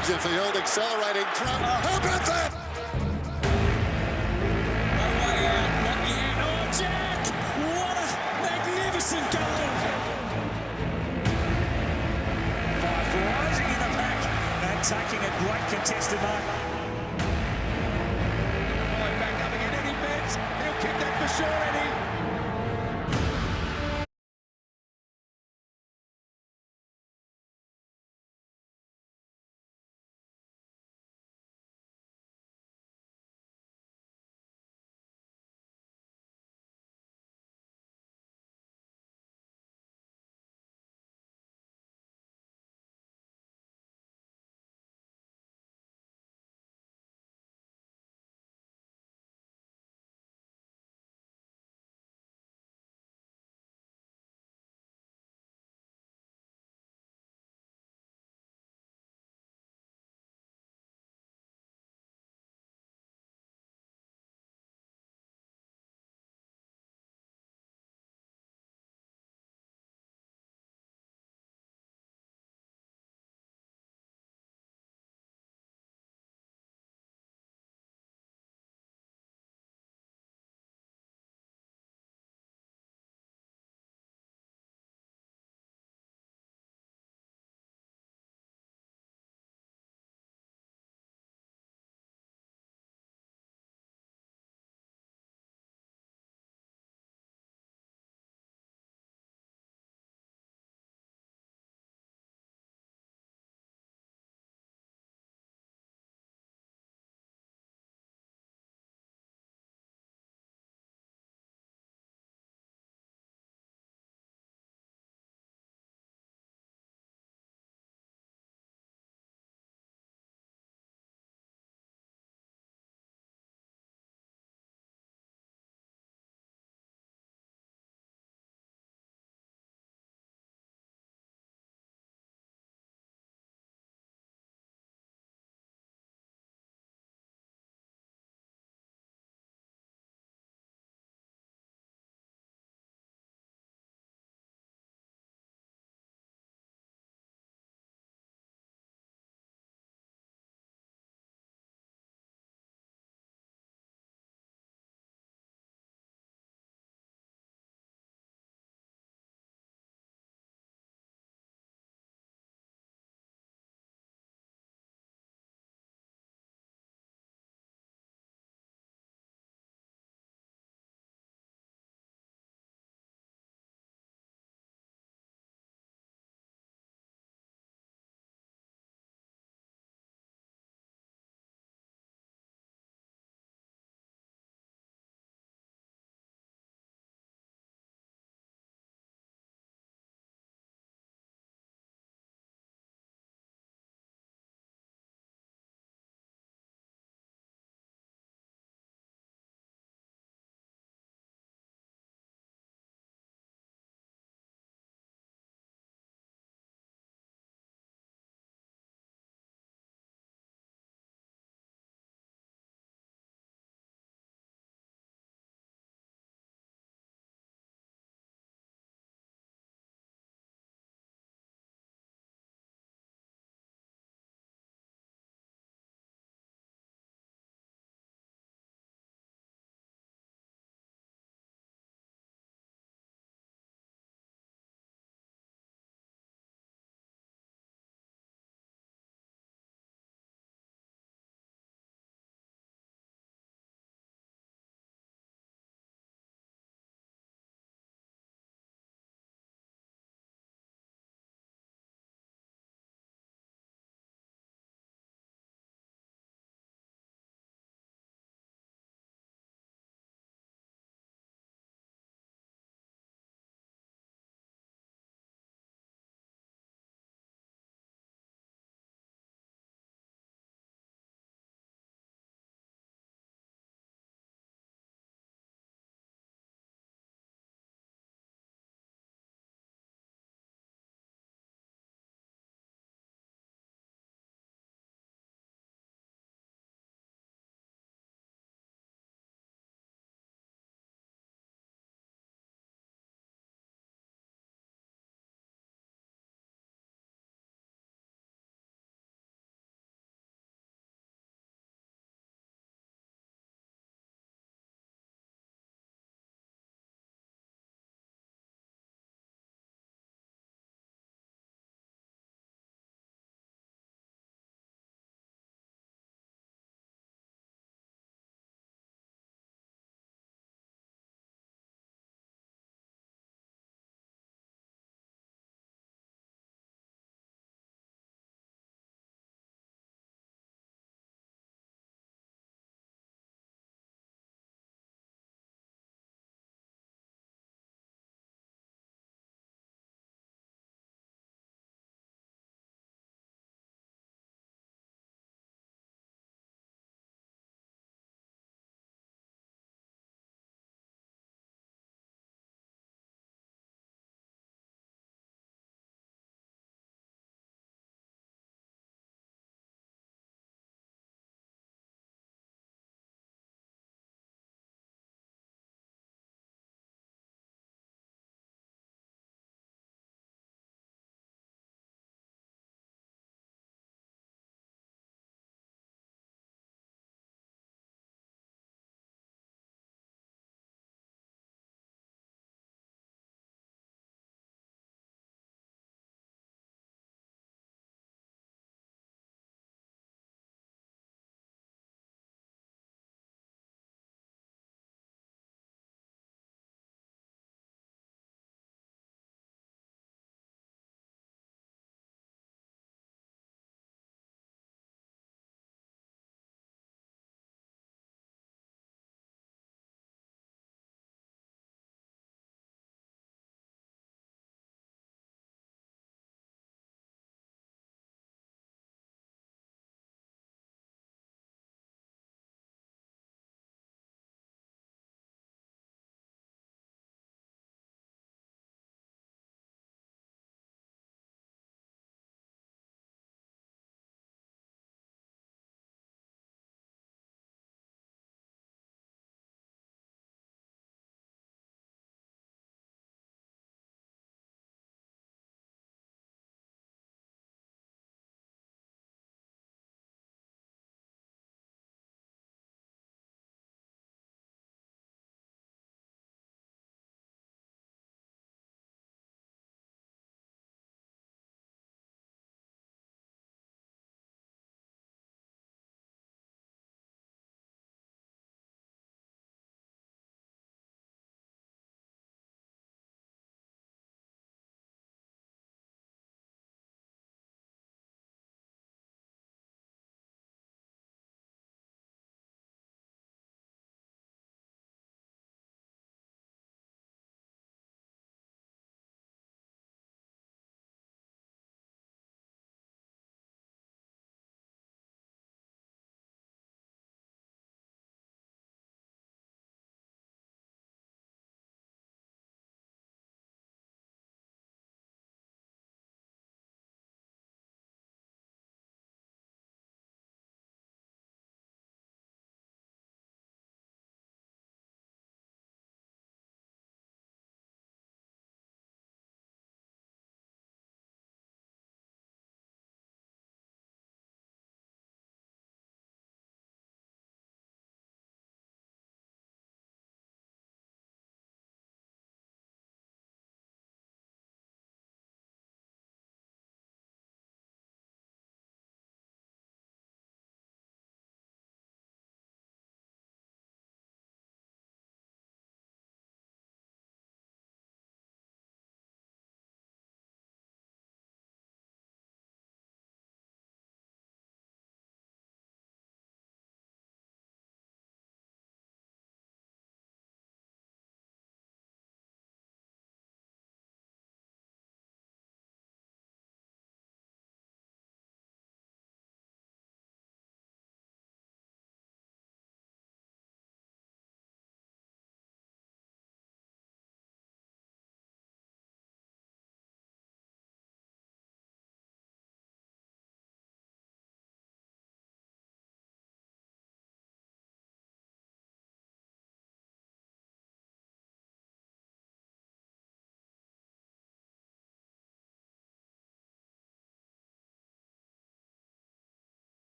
Dangerfield accelerating throw. How about that? Way out, not yet. Oh, Jack! What a magnificent goal! Fyfe rising in the pack and taking a great contested mark. Back up again, Eddie Betts. He'll kick that for sure, Eddie.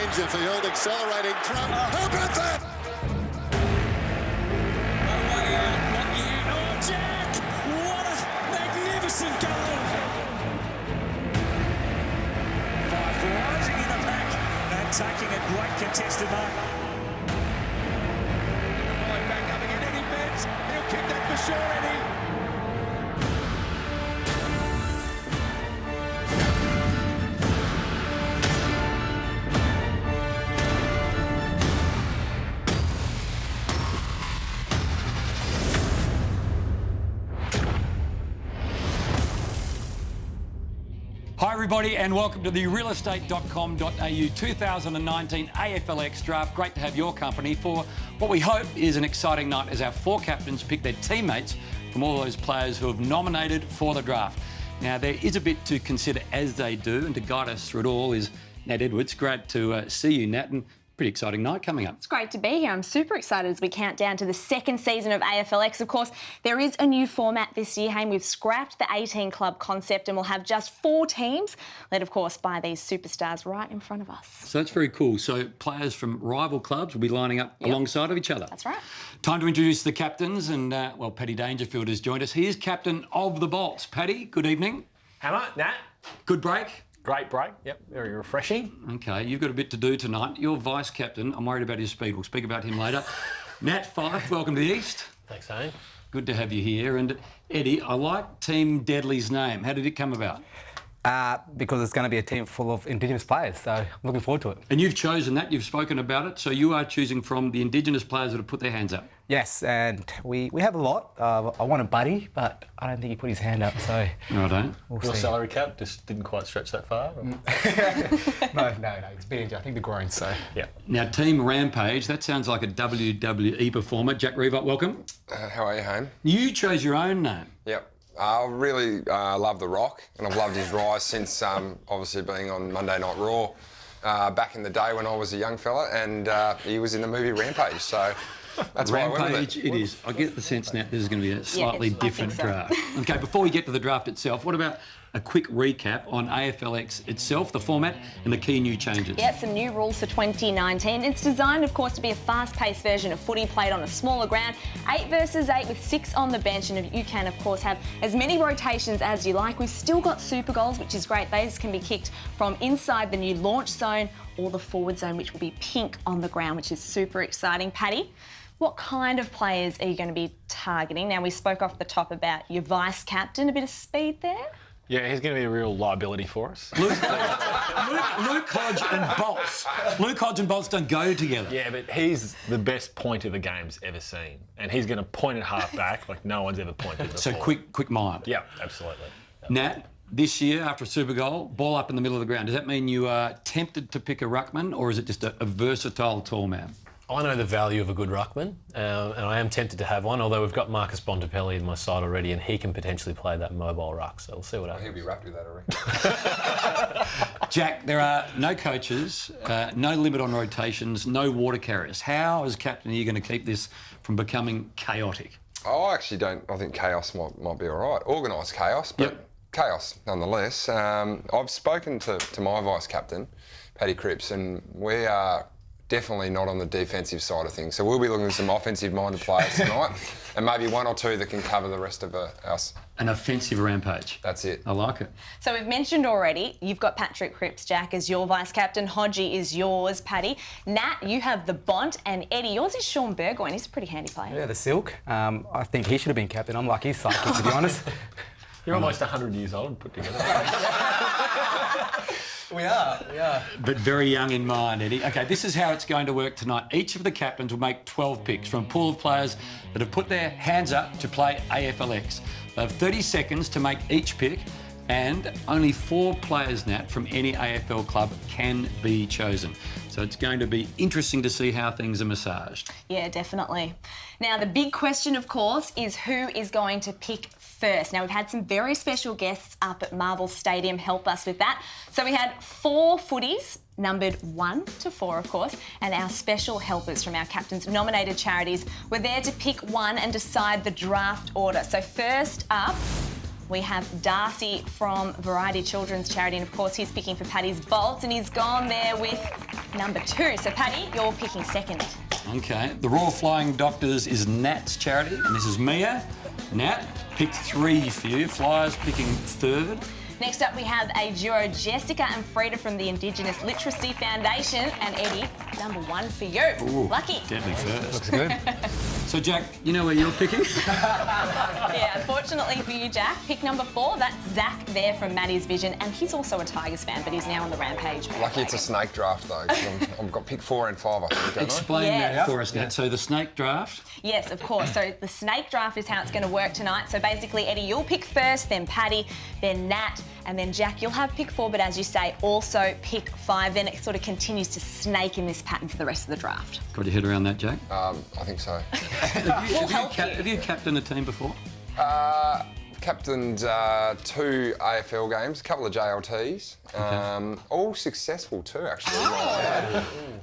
Dangerfield accelerating throw. Who got that? Away out, not yet. Oh, Jack! What a magnificent goal! Fyfe rising in the pack and taking a great contested mark. Back up again, Eddie Betts. He'll kick that for sure, Eddie. Hi everybody and welcome to the realestate.com.au 2019 AFLX Draft. Great to have your company for what we hope is an exciting night as our four captains pick their teammates from all those players who have nominated for the draft. Now there is a bit to consider as they do, and to guide us through it all is Nat Edwards. Great to see you, Nat, and pretty exciting night coming up. It's great to be here. I'm super excited as we count down to the second season of AFLX. Of course, there is a new format this year, Hayne. We've scrapped the 18-club concept and we'll have just 4 teams, led, of course, by these superstars right in front of us. So that's very cool. So players from rival clubs will be lining up alongside of each other. That's right. Time to introduce the captains, and, well, Paddy Dangerfield has joined us. He is captain of the Bolts. Paddy, good evening. Hammer, Nat. Good break. Great break. Yep, very refreshing. Okay, you've got a bit to do tonight. You're vice-captain. I'm worried about his speed. We'll speak about him later. Nat Fyfe, welcome to the East. Thanks, Hayne. Good to have you here. And Eddie, I like Team Deadly's name. How did it come about? Because it's going to be a team full of Indigenous players, so I'm looking forward to it. And you've chosen that. You've spoken about it. So you are choosing from the Indigenous players that have put their hands up. Yes, and we have a lot. I want a buddy, but I don't think he put his hand up, so... No, I don't. We'll Your see. salary cap just didn't quite stretch that far? Or? No, it's BNG. I think the grown, so... Yeah. Now, Team Rampage, that sounds like a WWE performer. Jack Riewoldt, welcome. How are you, Hayne? You chose your own name. Yep. I really love The Rock, and I've loved his rise since obviously being on Monday Night Raw back in the day when I was a young fella, and he was in the movie Rampage, so that's why I went with Rampage, it is. I get the sense now this is going to be a slightly I different think so. draft. Okay, before we get to the draft itself, what about a quick recap on AFLX itself, the format, and the key new changes? Yeah, some new rules for 2019. It's designed, of course, to be a fast-paced version of footy played on a smaller ground. 8 versus 8 with 6 on the bench, and you can, of course, have as many rotations as you like. We've still got super goals, which is great. Those can be kicked from inside the new launch zone or the forward zone, which will be pink on the ground, which is super exciting. Paddy, what kind of players are you going to be targeting? Now, we spoke off the top about your vice-captain. A bit of speed there? Yeah, he's going to be a real liability for us. Luke Hodge and Bolts. Luke Hodge and Bolts don't go together. Yeah, but he's the best pointer the game's ever seen. And he's going to point it half back like no one's ever pointed before. So quick mind. Yeah, absolutely. Nat, this year, after a Super Goal, ball up in the middle of the ground. Does that mean you are tempted to pick a ruckman, or is it just a versatile tall man? I know the value of a good ruckman, and I am tempted to have one, although we've got Marcus Bontempelli in my side already, and he can potentially play that mobile ruck, so we'll see what happens. He'll be wrapped with that, I reckon. Jack, there are no coaches, no limit on rotations, no water carriers. How, as captain, are you going to keep this from becoming chaotic? I actually don't. I think chaos might be all right. Organised chaos, but chaos nonetheless. I've spoken to my vice-captain, Paddy Cripps, and we are definitely not on the defensive side of things. So we'll be looking at some offensive-minded players tonight, and maybe 1 or 2 that can cover the rest of us. An offensive Rampage. That's it. I like it. So we've mentioned already, you've got Patrick Cripps, Jack, as your vice-captain. Hodgie is yours, Paddy. Nat, you have the Bont, and Eddie, yours is Sean Burgoyne. He's a pretty handy player. Yeah, the Silk. I think he should have been captain. I'm like his sidekick, to be honest. You're almost 100 years old put together. We are. But very young in mind, Eddie. Okay, this is how it's going to work tonight. Each of the captains will make 12 picks from a pool of players that have put their hands up to play AFLX. They have 30 seconds to make each pick, and only 4 players, Nat, from any AFL club can be chosen. So it's going to be interesting to see how things are massaged. Yeah, definitely. Now, the big question, of course, is who is going to pick first. Now, we've had some very special guests up at Marvel Stadium help us with that. So we had 4 footies, numbered 1 to 4, of course, and our special helpers from our captain's nominated charities were there to pick one and decide the draft order. So first up, we have Darcy from Variety Children's Charity, and of course he's picking for Paddy's Bolts, and he's gone there with number 2. So Paddy, you're picking second. Okay. The Royal Flying Doctors is Nat's charity, and this is Mia. Nat picked 3 for you. Flyers picking 3rd. Next up, we have a duo, Jessica and Frida from the Indigenous Literacy Foundation, and Eddie, number 1 for you. Ooh, lucky. Deadly first. Looks good. So, Jack, you know where you're picking? Yeah, unfortunately for you, Jack, pick number 4. That's Zach there from Maddie's Vision, and he's also a Tigers fan, but he's now on the Rampage. Lucky it's a snake draft, though. 'Cause I've got pick 4 and 5, I think. don't I? Explain Yes. that for us, Nat. So, the snake draft. Yes, of course. So the snake draft is how it's going to work tonight. So basically, Eddie, you'll pick first, then Paddy, then Nat, and then Jack, you'll have pick 4, but as you say, also pick 5. Then it sort of continues to snake in this pattern for the rest of the draft. Got your head around that, Jack? I think so. Have you captained a team before? Captained 2 AFL games, a couple of JLTs, all successful too, actually.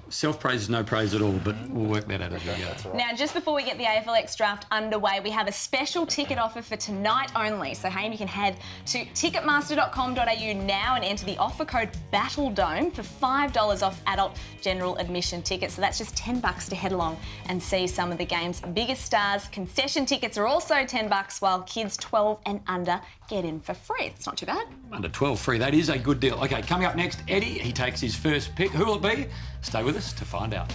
Self-praise is no praise at all, but we'll work that out as we go. Now, just before we get the AFLX draft underway, we have a special ticket offer for tonight only. So, Haim, you can head to ticketmaster.com.au now and enter the offer code BATTLEDOME for $5 off adult general admission tickets. So that's just $10 to head along and see some of the game's biggest stars. Concession tickets are also $10, while kids 12 and under get in for free. It's not too bad. Under 12 free, that is a good deal. Okay, coming up next, Eddie, he takes his first pick. Who will it be? Stay with us to find out.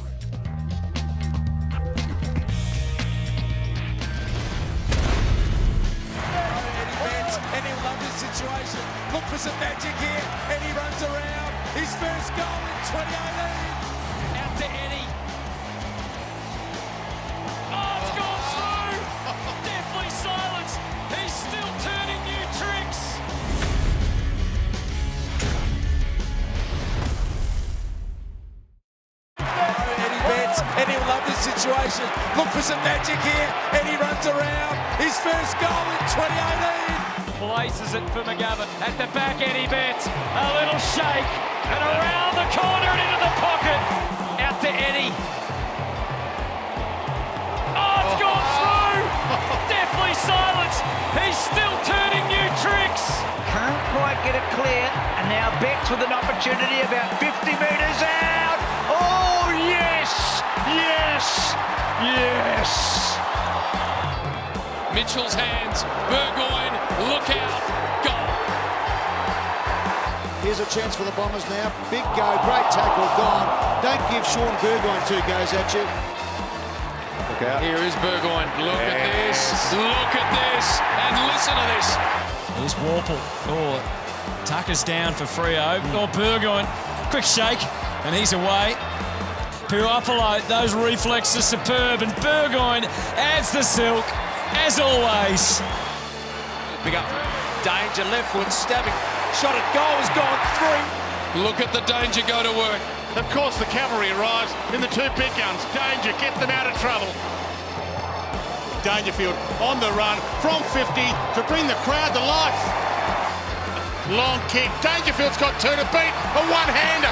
Eddie Betts, and he'll love this situation. Look for some magic here. Eddie runs around. His first goal in 2018. Out to Eddie. Oh, it's gone through! Deathly silence. He's still turning new tricks. Eddie Betts, and he'll love this situation. Look for some magic here. Eddie runs around. His first goal in 2018. Places it for McGovern. At the back, Eddie Betts. A little shake. And around the corner and into the pocket. Out to Eddie. Oh, it's gone through! Deathly silence. He's still turning new tricks. Can't quite get it clear, and now Betts with an opportunity about 50 metres out. Oh, yes! Yes! Yes! Mitchell's hands. Burgoyne, look out. Goal. Here's a chance for the Bombers now. Big go, great tackle, gone. Don't give Sean Burgoyne 2 goes at you. Look out. Here is Burgoyne. Look at this. Look at this. And listen to this. Here's Warple. Oh, Tucker's down for Freo. Oh, Burgoyne. Quick shake. And he's away. Puopolo, those reflexes superb. And Burgoyne adds the silk, as always. Big up. Danger, left foot, stabbing. Shot at goal has gone through. Look at the danger go to work. Of course, the cavalry arrives in the 2 big guns. Danger, get them out of trouble. Dangerfield on the run from 50 to bring the crowd to life. Long kick. Dangerfield's got 2 to beat. A one-hander.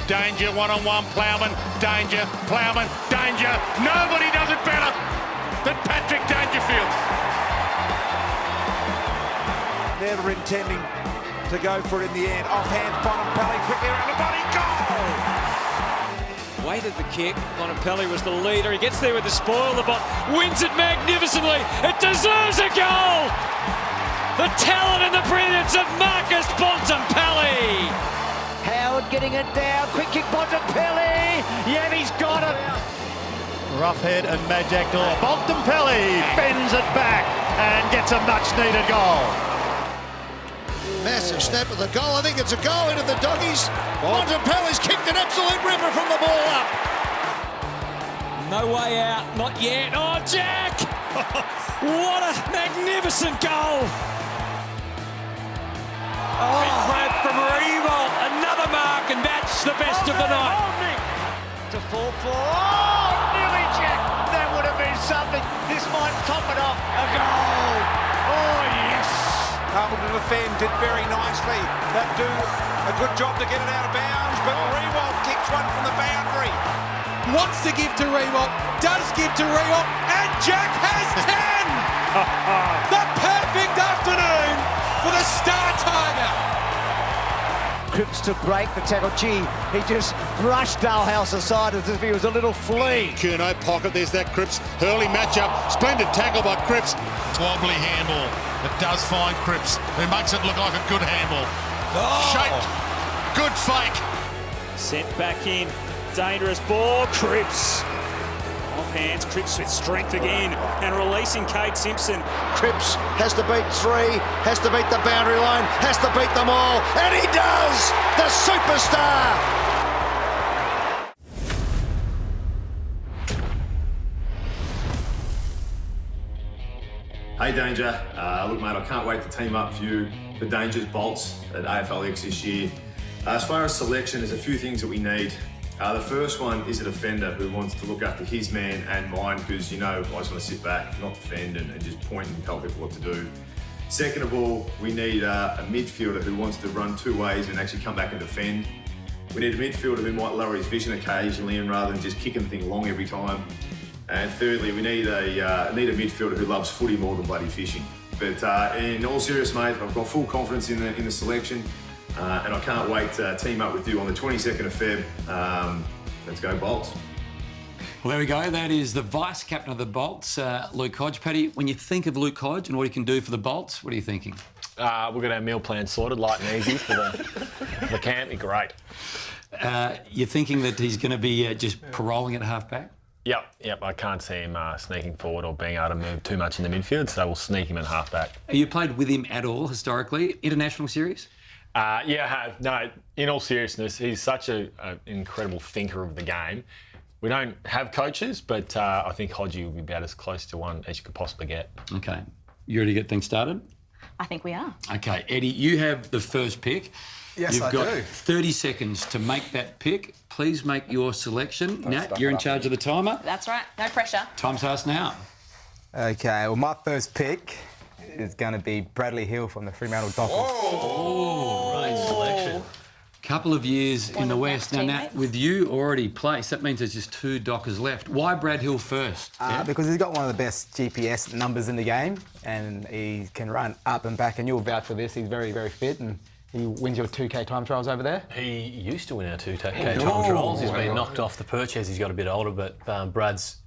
Danger, one-on-one, Plowman. Danger, Plowman, danger. Nobody does it better than Patrick Dangerfield. Never intending to go for it in the end. Offhand, Bontempelli quickly around the body. Goal! Weighted the kick. Bontempelli was the leader. He gets there with the spoil. The bot wins it magnificently. It deserves a goal. The talent and the brilliance of Marcus Bontempelli. Howard getting it down. Quick kick, Bontempelli. Yeah, he's got it. Rough head and Mad Jack Door. Bontempelli bends it back and gets a much-needed goal. Massive snap of the goal. I think it's a goal into the doggies. Bontempelli's kicked an absolute ripper from the ball up. No way out. Not yet. Oh, Jack! What a magnificent goal. Big grab from Riewoldt. Another mark, and that's the best of the night. To fall for. Oh, nearly Jack. That would have been something. This might top it off. A goal. Oh, yes. Able to defend, did very nicely. That do a good job to get it out of bounds, but Riewoldt kicks one from the boundary. Wants to give to Riewoldt, does give to Riewoldt, and Jack has 10! The perfect afternoon! Star Tiger. Cripps to break the tackle. Gee, he just brushed Dalhouse aside as if he was a little flea. Curnow pocket, there's that Cripps. Hurley matchup. Splendid tackle by Cripps. Wobbly handball. It does find Cripps. It makes it look like a good handball. Shaped. Good fake. Sent back in. Dangerous ball. Cripps. Off hands. Cripps with strength again. And releasing Kate Simpson. Cripps has to beat 3, has to beat the boundary line, has to beat them all, and he does! The superstar! Hey Danger, look mate, I can't wait to team up for you for Danger's Bolts at AFLX this year. As far as selection, there's a few things that we need. The first one is a defender who wants to look after his man and mine because, you know, I just want to sit back, not defend and just point and tell people what to do. Second of all, we need a midfielder who wants to run two ways and actually come back and defend. We need a midfielder who might lower his vision occasionally and rather than just kicking the thing long every time. And thirdly, we need a midfielder who loves footy more than bloody fishing. But in all seriousness, mate, I've got full confidence in the selection. And I can't wait to team up with you on the 22nd of Feb. Let's go Bolts. Well, there we go. That is the vice captain of the Bolts, Luke Hodge. Paddy, when you think of Luke Hodge and what he can do for the Bolts, what are you thinking? We've got our meal plan sorted, light and easy for the camp. Great. You're thinking that he's going to be just paroling at half-back? Yep. I can't see him sneaking forward or being able to move too much in the midfield, so we'll sneak him in half-back. Have you played with him at all historically? International series? Yeah, I have. No, in all seriousness, he's such an incredible thinker of the game. We don't have coaches, but I think Hodgie will be about as close to one as you could possibly get. Okay. You ready to get things started? I think we are. Okay, Eddie, you have the first pick. Yes, You've I got do. 30 seconds to make that pick. Please make your selection. Nat, you're in charge of the timer. That's right. No pressure. Time starts now. Okay, well, my first pick is going to be Bradley Hill from the Fremantle Dockers. Great selection. Couple of years in the West. Now, Nat, with you already placed, that means there's just 2 Dockers left. Why Brad Hill first? Because he's got one of the best GPS numbers in the game and he can run up and back, and you'll vouch for this. He's very, very fit and he wins your 2K time trials over there. He used to win our 2K time trials. He's been knocked off the perch as he's got a bit older, but Brad's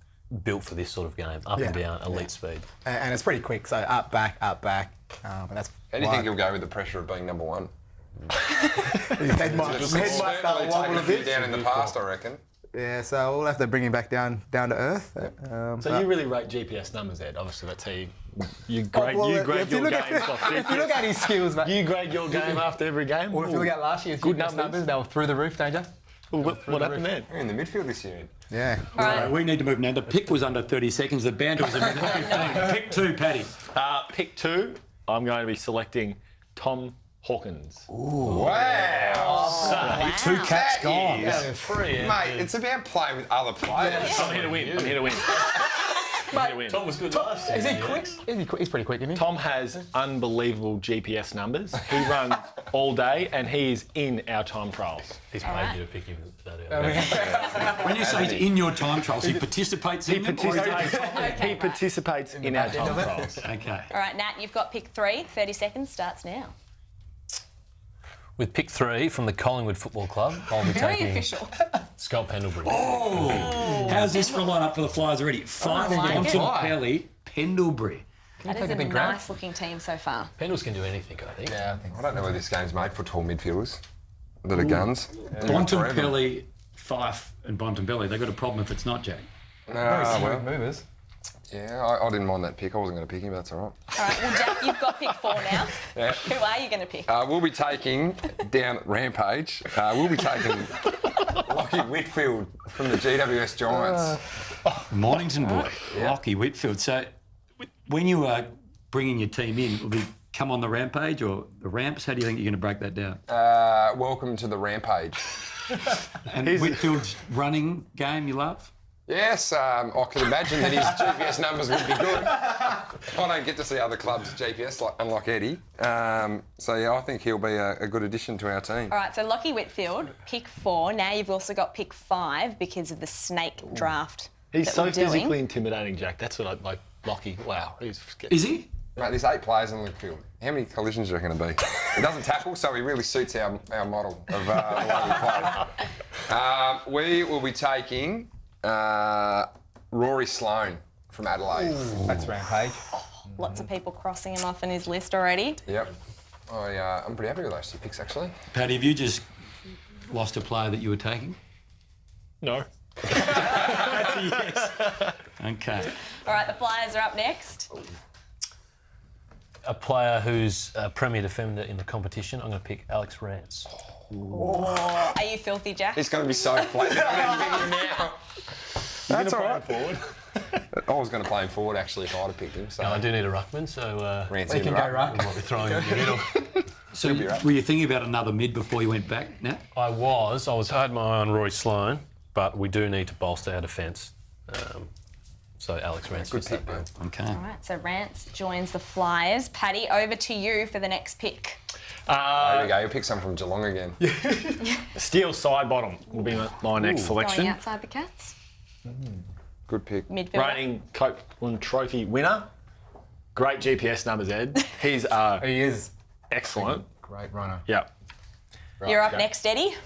built for this sort of game, up and down, elite speed. And it's pretty quick, so up, back. And that's How do you think he'll go with the pressure of being number one? His head might start to wobble a bit. Down in the past, I reckon. Yeah, so we'll have to bring him back down to earth. So you really rate GPS numbers, Ed? Obviously, that's how you grade your games off GPS. If you look at his skills, mate. You grade your game after every game? Or if you look at last year's good numbers, they were through the roof, Danger. What happened then? We're in the midfield this year. Yeah. All right, we need to move now. The pick was under 30 seconds. The banter was a minute 15. Pick 2, Paddy. Pick 2, I'm going to be selecting Tom Hawkins. Wow. Wow. 2 caps gone. Mate, it's about playing with other players. I'm here to win. Tom was good last year. Is he quick? He's pretty quick, isn't he? Tom has unbelievable GPS numbers. He runs all day and he is in our time trials. He's paid you to pick him that early. When you say he's in your time trials, he participates in them? He participates in our time trials. Okay. All right, Nat, you've got pick 3. 30 seconds starts now. With pick 3 from the Collingwood Football Club, I'll be Very taking official. Scott Pendlebury. Oh! How's this for a line up for the Flyers already? Fyfe, Bontempelli, Pendlebury. That is a nice-looking team so far. Pendles can do anything, I think. Yeah, I don't know whether this game's made for tall midfielders that are guns. Bontempelli, Fyfe and Bontempelli, they've got a problem if it's not, Jack. Well, movers. yeah, I didn't mind that pick. I wasn't going to pick him, but that's all right. All right, well, Jack, you've got pick 4 now. Yeah. Who are you going to pick? We'll be taking, down at Rampage, we'll be taking Lockie Whitfield from the GWS Giants. Mornington boy, Lockie Whitfield. So when you are bringing your team in, will they come on the Rampage or the Ramps? How do you think you're going to break that down? Welcome to the Rampage. And Whitfield's running game you love? Yes, I can imagine that his GPS numbers would be good. I don't get to see other clubs' GPS, unlike Eddie. So, yeah, I think he'll be a good addition to our team. All right, so Lockie Whitfield, pick 4. Now you've also got pick 5 because of the snake draft. He's that so we're doing. physically intimidating, Jack. That's what I like. Lockie, wow. Is he? Mate, there's 8 players in the field. How many collisions are there going to be? He doesn't tackle, so he really suits our model of the way we play. We will be taking Rory Sloane from Adelaide. Ooh. That's Rampage. Lots of people crossing him off in his list already. Yep. I'm pretty happy with those 2 picks, actually. Paddy, have you just lost a player that you were taking? No. That's a yes. Okay. All right, the Flyers are up next. A player who's a premier defender in the competition, I'm going to pick Alex Rance. Oh, are you filthy, Jack? He's going to be so flat. Now. That's all right. Forward. I was going to play him forward, actually, if I'd have picked him. So. No, I do need a ruckman, so Rance he can go ruck. we might be throwing in the middle. So were you thinking about another mid before you went back, Nat? I had my eye on Roy Sloane, but we do need to bolster our defence. So Alex Rance. Good pick, man. Okay. All right, so Rance joins the Flyers. Paddy, over to you for the next pick. There we go. You pick some from Geelong again. Steel side bottom will be my next selection. Going outside the Cats. Good pick. Midfielder. Reigning Copeland Trophy winner. Great GPS numbers, Ed. He's He is. excellent. Great runner. Yeah. You're up next, Eddie.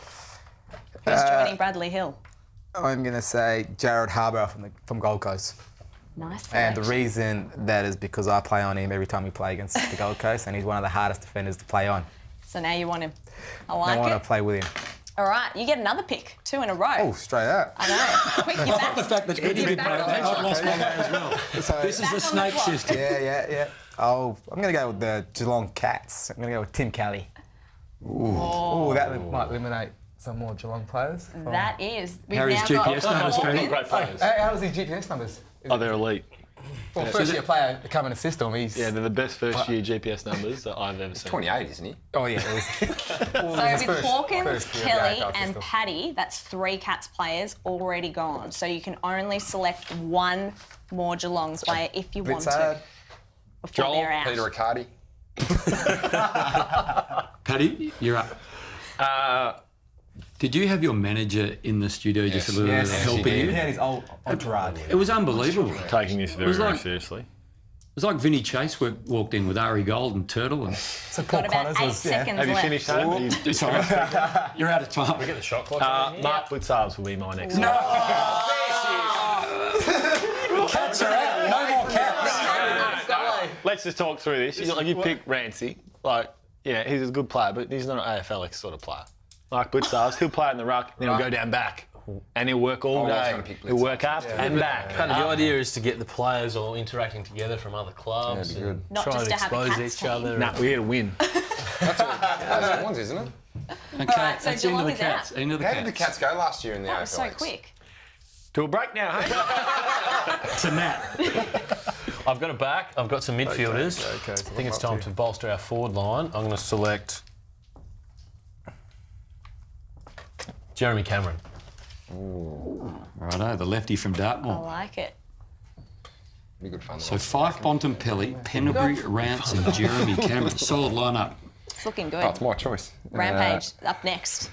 Who's joining Bradley Hill? I'm going to say Jared Harbour from Gold Coast. Nice And the selection. reason that is because I play on him every time we play against the Gold Coast, and he's one of the hardest defenders to play on. So now you want him. I I like want it. to play with him. All right, you get another pick, 2 in a row. Oh, straight out. I know. Quick, you're back. The fact that Eddie did play, I lost my way as well. So, This is Back the on the snake clock. system. yeah. Oh, I'm going to go with the Geelong Cats. I'm going to go with Tim Kelly. Ooh, that might eliminate some more Geelong players. That is. We've Harry's now got GPS numbers, Paddy. Great players. How's his GPS numbers? Oh, they're elite. Well, first year player to come in the system, he's... Yeah, they're the best first year GPS numbers that I've ever seen. 28, isn't he? Oh, yeah. It was... So with Hawkins, first year Kelly of the AFL and system. Paddy, that's 3 Cats players already gone. So you can only select 1 more Geelong player if you want to. Before Joel, they're out. Peter Riccardi. Paddy, you're up. Did you have your manager in the studio just a little bit helping He you? had his old entourage. It was unbelievable. Taking this very, was very like- seriously. It was like Vinny Chase walked in with Ari Gold and Turtle. And So Paul Got about Connors 8 was... seconds Have you left. finished home? sorry, you're out of time. get the shot clock. Mark Blitzarves will be my next. Cats are out. No more Cats. Let's just talk through this. You pick Rancy. He's a good player, but he's not an AFLX sort of player. Like Blitzarves, he'll play in the ruck, then he'll go down back. And he'll work all I was day. gonna pick He'll work up and back. Kind of the idea is to get the players all interacting together from other clubs That'd be and Not try just and to have a expose Cats each team. other. Nah, we're here to win. That's what ones, isn't it? Okay, right, so that's the end of Geelong the is Cats. out. End of the How did the Cats. Cats go last year in the That was so AFLX? quick. To a break now, hey? To Matt. I've got it back. I've got some midfielders. Okay, so I think it's time to bolster our forward line. I'm going to select Jeremy Cameron. Righto, the lefty from I Dartmoor. like it. Be good fun. So Fyfe, Bontempelli, Penderbury, Rance and Jeremy Cameron. Solid lineup. It's looking good. Oh, it's my choice. Rampage up next.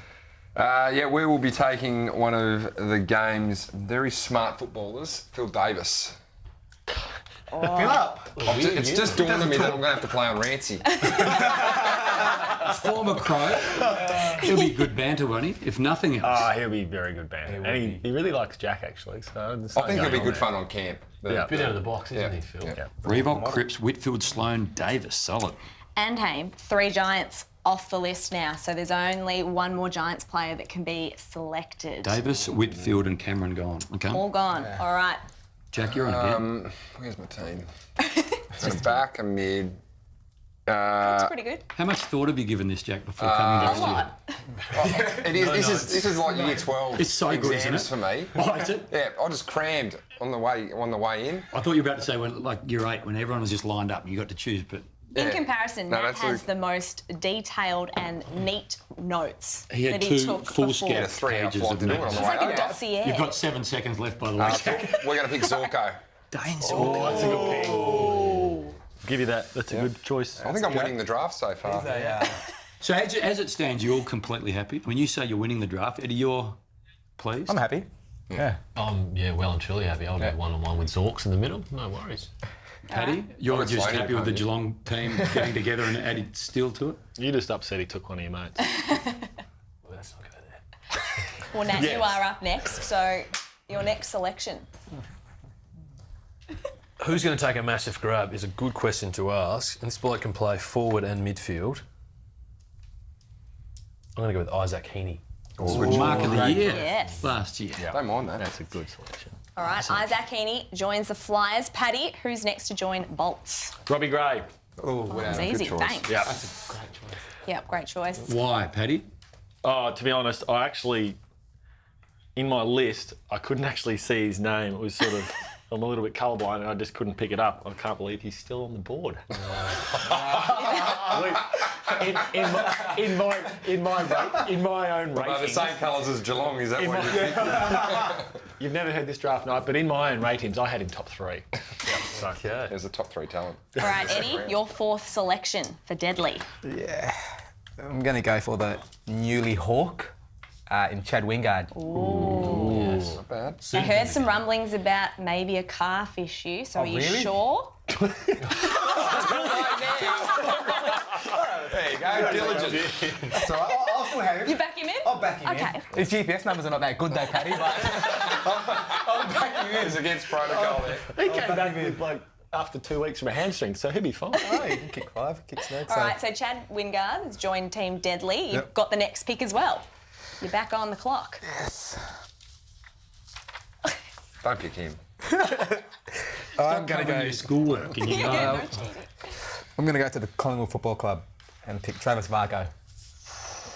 We will be taking one of the game's very smart footballers, Phil Davis. Fill up. It's just dawned on me that I'm going to have to play on Rancy. Former Crow. He'll be good banter, won't he? If nothing else. He'll be very good banter. And he really likes Jack, actually. So I think it'll be good fun on camp. Yeah. Bit out of the box, isn't Yeah. he, Phil? Yeah. Revolt, Cripps, Whitfield, Sloane, Davis. Solid. And Haim, 3 Giants off the list now. So there's only 1 more Giants player that can be selected. Davis, Whitfield and Cameron gone. Okay. All gone. All right. Jack, you're on again. Where's my team? So back, a mid. That's pretty good. How much thought have you given this, Jack, before coming to A the lot. It is. This is like year 12 It's so good, isn't exams it? for me. Oh, is it? Yeah, I just crammed on the way in. I thought you were about to say, like year 8, when everyone was just lined up and you got to choose, but In Yeah. comparison, No, Matt that's has a- the most detailed and neat notes he had that he 2 took full before. Yeah, scout 3 hour pages flight of to do it on notes. the It's way like a out. dossier. You've got 7 seconds left, by the way, Jack. We're going to pick Zorko. Danes. Oh, that's a good pick. I'll give you that. That's a good choice. I think I'm winning the draft so far. So as it stands, you're all completely happy? When you say you're winning the draft, Eddie, you're pleased? I'm happy. Yeah. I'm well and truly happy. I'll go one-on-one with Zorks in the middle. No worries. Paddy, you're Honestly, just I happy with the can't do. Geelong team getting together and added Steele to it? You just upset he took one of your mates. Well, let's not go there. Well, Nat, Yes. you are up next, so your next selection. Who's going to take a massive grab is a good question to ask. And this bloke can play forward and midfield. I'm going to go with Isaac Heaney. Mark of the year Yes. last year. Don't mind that. That's a good selection. All right, Isaac Heaney joins the Flyers. Paddy, who's next to join Bolts? Robbie Gray. Oh, It's easy, choice. thanks. Yeah. Yep, great choice. Why, Paddy? Oh, to be honest, I actually, in my list, I couldn't actually see his name. It was sort of, I'm a little bit colourblind and I just couldn't pick it up. I can't believe he's still on the board. in my own Are the ratings. same colours as Geelong? Is that what you're thinking? You've never heard this draft night, but in my own ratings, I had him top 3. So, Okay. There's the top 3 talent. All right, Eddie, your fourth selection for Deadly. Yeah. I'm going to go for the newly Hawk in Chad Wingard. Not bad. I heard some rumblings about maybe a calf issue, so are you really? sure? There you go, diligent. That's all right. I'll still have him. You back him in? I'll back him Okay. in. His GPS numbers are not that good though, Paddy, but I'll back him in. It's against protocol there. he came back with like after 2 weeks from a hamstring, so he'll be fine. Oh, he can kick 5, kick snake. All right, so Chad Wingard has joined Team Deadly. You've got the next pick as well. You're back on the clock. Yes. Don't pick him. I'm going to go. Your schoolwork and you know. No cheating. I'm going to go to the Collingwood Football Club and pick Travis Varco.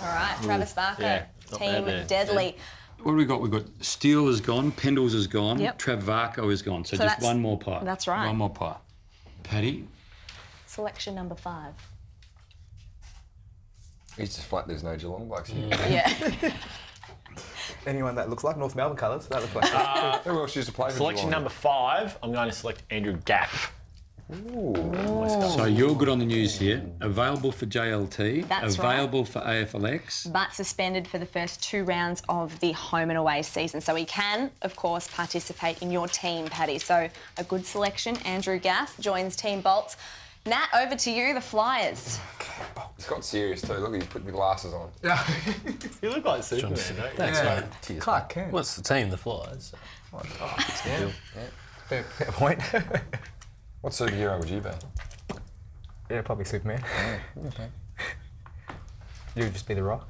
All right, Travis Barker, yeah, not bad Team there. Deadly. What have we got? We've got Steele is gone, Pendles is gone, Yep. Trav Varco is gone. So just that's- one more pie. that's right. One more pie. Paddy? Selection number 5. He's just flat. There's no Geelong blokes here. Yeah. Anyone that looks like North Melbourne colours, that looks like. Who else used to play for Selection Geelong? number 5, I'm going to select Andrew Gaff. So you're good on the news here. Available for JLT. That's available for AFLX. But suspended for the first 2 rounds of the home and away season. So he can, of course, participate in your team, Paddy. So a good selection. Andrew Gaff joins Team Bolts. Nat, over to you, the Flyers. He's got serious too. Look, he's put the glasses on. You look like Superman, don't you? Thanks, Yeah. mate. Cheers. Clark Kent. What's the team? The Flyers. Fair point. What superhero would you be? Yeah, probably Superman. Okay. You'd just be the Rock.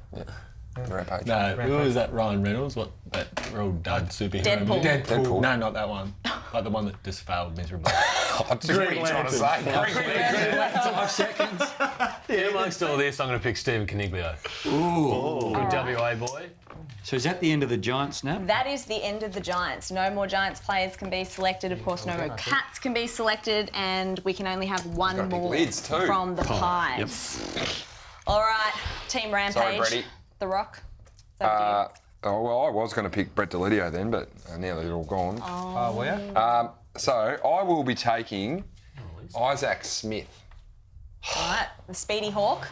Rampage. No, who was that? Ryan Reynolds? What, that real dud superhero Deadpool. movie? Deadpool. No, not that one. Like the one that just failed miserably. What are you trying to say? Green Lantern. 5 seconds. Yeah, amongst all this, I'm going to pick Stephen Caniglio. Ooh. Good WA boy. So is that the end of the Giants now? That is the end of the Giants. No more Giants players can be selected. Of course, no more Cats can be selected, and we can only have one gotta pick more lids too. from the Pies. All right, Team Rampage. Sorry, Brady. The Rock. Is that what you- Well, I was going to pick Brett Delidio then, but now they're all gone. Oh, were you? So I will be taking Isaac Smith. All right, the Speedy Hawk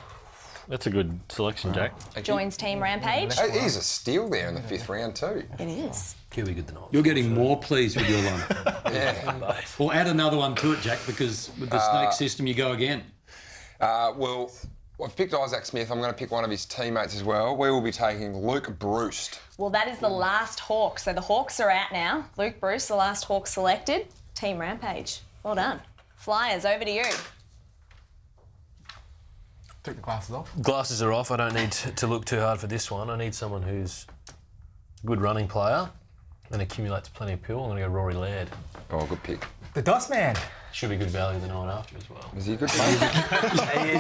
That's a good selection, Jack. joins Team Rampage. Hey, he's a steal there in the 5th round too. It is. Kiwi good tonight. You're getting more pleased with your one. Yeah. Or add another one to it, Jack, because with the snake system, you go again. Well, I've picked Isaac Smith. I'm going to pick one of his teammates as well. We will be taking Luke Bruce. Well, that is the last Hawk. So the Hawks are out now. Luke Bruce, the last Hawk selected. Team Rampage. Well done. Flyers, over to you. Took the glasses off. Glasses are off. I don't need to look too hard for this one. I need someone who's a good running player and accumulates plenty of pill. I'm going to go Rory Laird. Oh, good pick. The Dust Man. Should be good value the night after as well. Is he a good? Is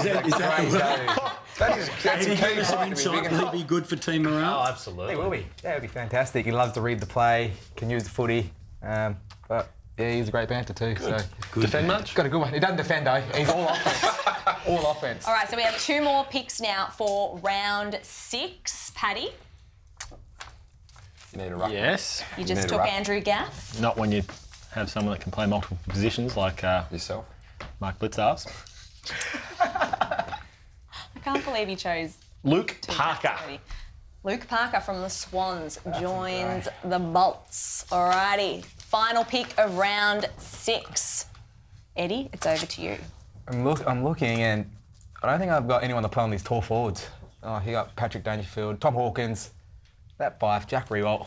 that That's a key some point to be insight? big Will enough. he be good for team morale? Oh, absolutely. He will be. Yeah, it'll be fantastic. He loves to read the play, can use the footy. But yeah, he's a great banter too. So Defend much? got a good one. He doesn't defend though. He's all offense. All offense. All right, so we have 2 more picks now for round 6. Paddy, You need a ruck. Yes. you just need a took ruck. Andrew Gaff. Not when you have someone that can play multiple positions like Yourself. Mark Blitzarves. I can't believe you chose Luke two Parker. Gaffs already. Luke Parker from the Swans joins the Bolts. Alrighty, final pick of round 6. Eddie, it's over to you. I'm looking, and I don't think I've got anyone to play on these tall forwards. Oh, you got Patrick Dangerfield, Tom Hawkins, that Fyfe, Jack Riewoldt.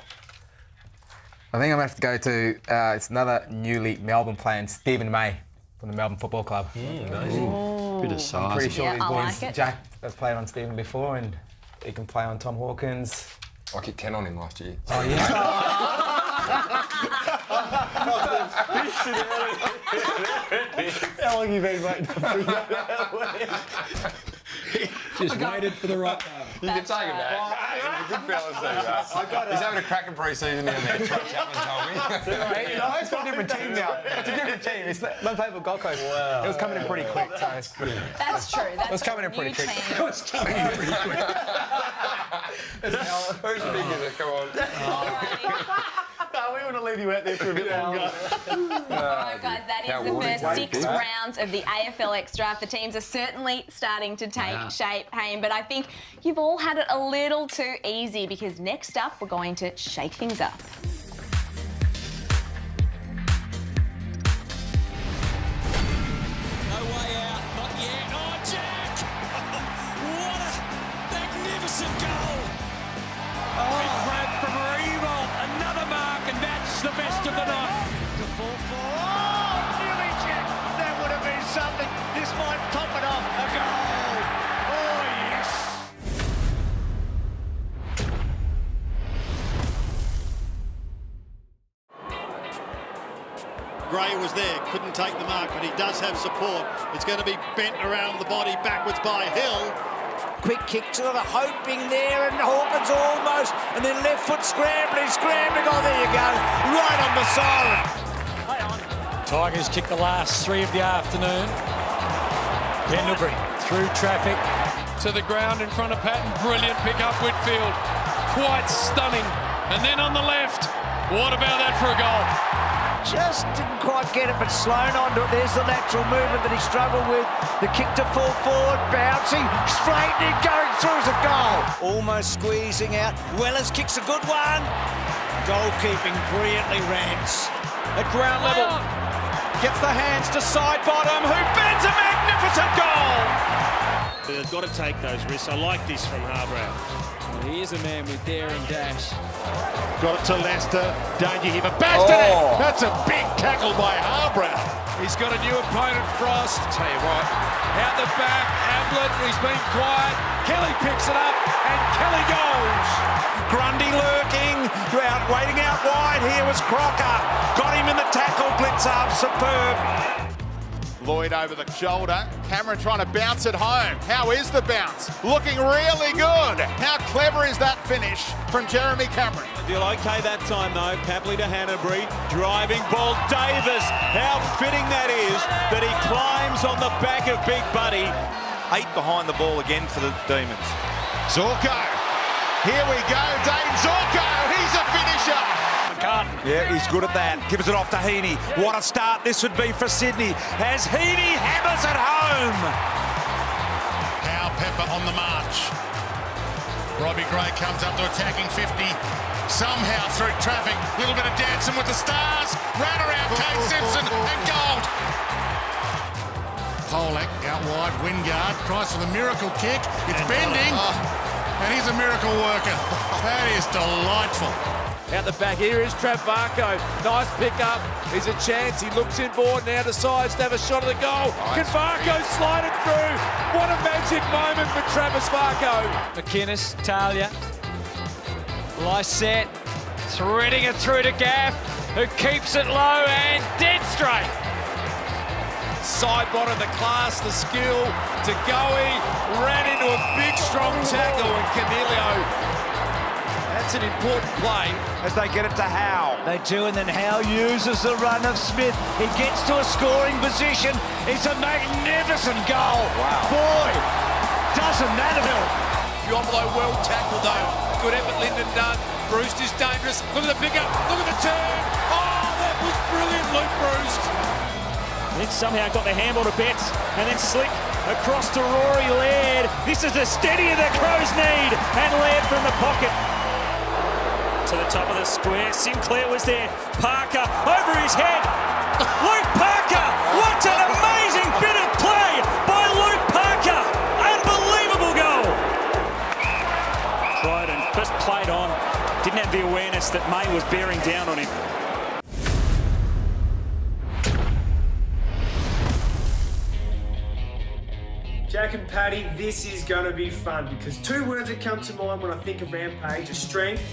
I think I'm going to have to go to, it's another newly Melbourne player, Stephen May from the Melbourne Football Club. Amazing. Bit of size. I'm pretty sure these I boys, like it. Jack has played on Stephen before, and he can play on Tom Hawkins. I kicked 10 on him last year. Oh, yeah. How long have you been waiting for that? Just waited for the right time. You can take it back. Good fellas do that. He's having a cracking pre-season down there, Trent Chapman told me. It's a different team now. It's a different team. It's not playing for Gold Coast. Wow. It was coming in pretty quick. So That's true. That's it was coming in pretty quick. Team. Who's big is it? Come on. We want to leave you out there for a bit longer. Alright guys, that is the first 6 rounds of the AFLX Draft. The teams are certainly starting to take shape, Hayne, but I think you've all had it a little too easy because next up we're going to shake things up. No way out, not yet. Oh, Jack! What a magnificent goal! Big grab from Riewoldt, another mark, and that's the best of the night. To fall for, nearly Jack. That would have been something. This might top it off. A goal. Oh, yes. Gray was there, couldn't take the mark, but he does have support. It's going to be bent around the body backwards by Hill. Quick kick to the hoping there, and Hawkins almost, and then left foot scrambling. Oh, there you go, right on the siren. Tigers kick the last 3 of the afternoon. Pendlebury through traffic To the ground in front of Patton. Brilliant pick up Whitfield. Quite stunning. And then on the left, what about that for a goal? Just didn't quite get it, but Sloan onto it. There's the lateral movement that he struggled with. The kick to full forward, bouncing, straightening, going through as a goal. Almost squeezing out. Wellers kicks a good one. Goalkeeping brilliantly, Rance. At ground level, gets the hands to side bottom, who bends a magnificent goal. They've got to take those risks. I like this from Harbrow. He is a man with dare and dash. Got it to Leicester. Danger here for Baston. That's a big tackle by Harbrow. He's got a new opponent, Frost. Tell you what, out the back, Ablett, he's been quiet. Kelly picks it up, and Kelly goes. Grundy lurking, waiting out wide. Here was Crocker. Got him in the tackle, blitz up, superb. Lloyd over the shoulder. Cameron trying to bounce it home. How is the bounce? Looking really good. How clever is that finish from Jeremy Cameron? Feel okay that time though. Papley to Hanbury, driving ball. Davis, how fitting that is that he climbs on the back of Big Buddy. 8 behind the ball again for the Demons. Zorko. Here we go. Dane Zorko. He's a finisher. Yeah, he's good at that. Gives it off to Heaney. What a start this would be for Sydney as Heaney hammers it home. Now Pepper on the march. Robbie Gray comes up to attacking 50. Somehow through traffic. Little bit of dancing with the stars. Ran around Kate Simpson and gold. Polak out wide. Wingard tries for the miracle kick. It's bending. And he's a miracle worker. That is delightful. Out the back, here is Trav Varco. Nice pick up. He's a chance. He looks inboard, now decides to have a shot at the goal. Can Varco slide it through? What a magic moment for Travis Varco. McInnes, Talia. Lysette threading it through to Gaff, who keeps it low and dead straight. Side bottom, the class, the skill. To Goey, ran into a big strong tackle, and Canelio. That's an important play as they get it to Howe. They do, and then Howe uses the run of Smith. He gets to a scoring position. It's a magnificent goal. Wow. Boy, doesn't that help? Diomlo well tackled though. Good effort, Lyndon Dunn. Bruce is dangerous. Look at the pick up. Look at the turn. Oh, that was brilliant, Luke Bruce. Then somehow got the handball to Betts, and then slick across to Rory Laird. This is the steadier the Crows need, and Laird from the pocket. To the top of the square, Sinclair was there. Parker over his head. Luke Parker, what an awareness that May was bearing down on him. Jack and Paddy, this is going to be fun because two words that come to mind when I think of Rampage are strength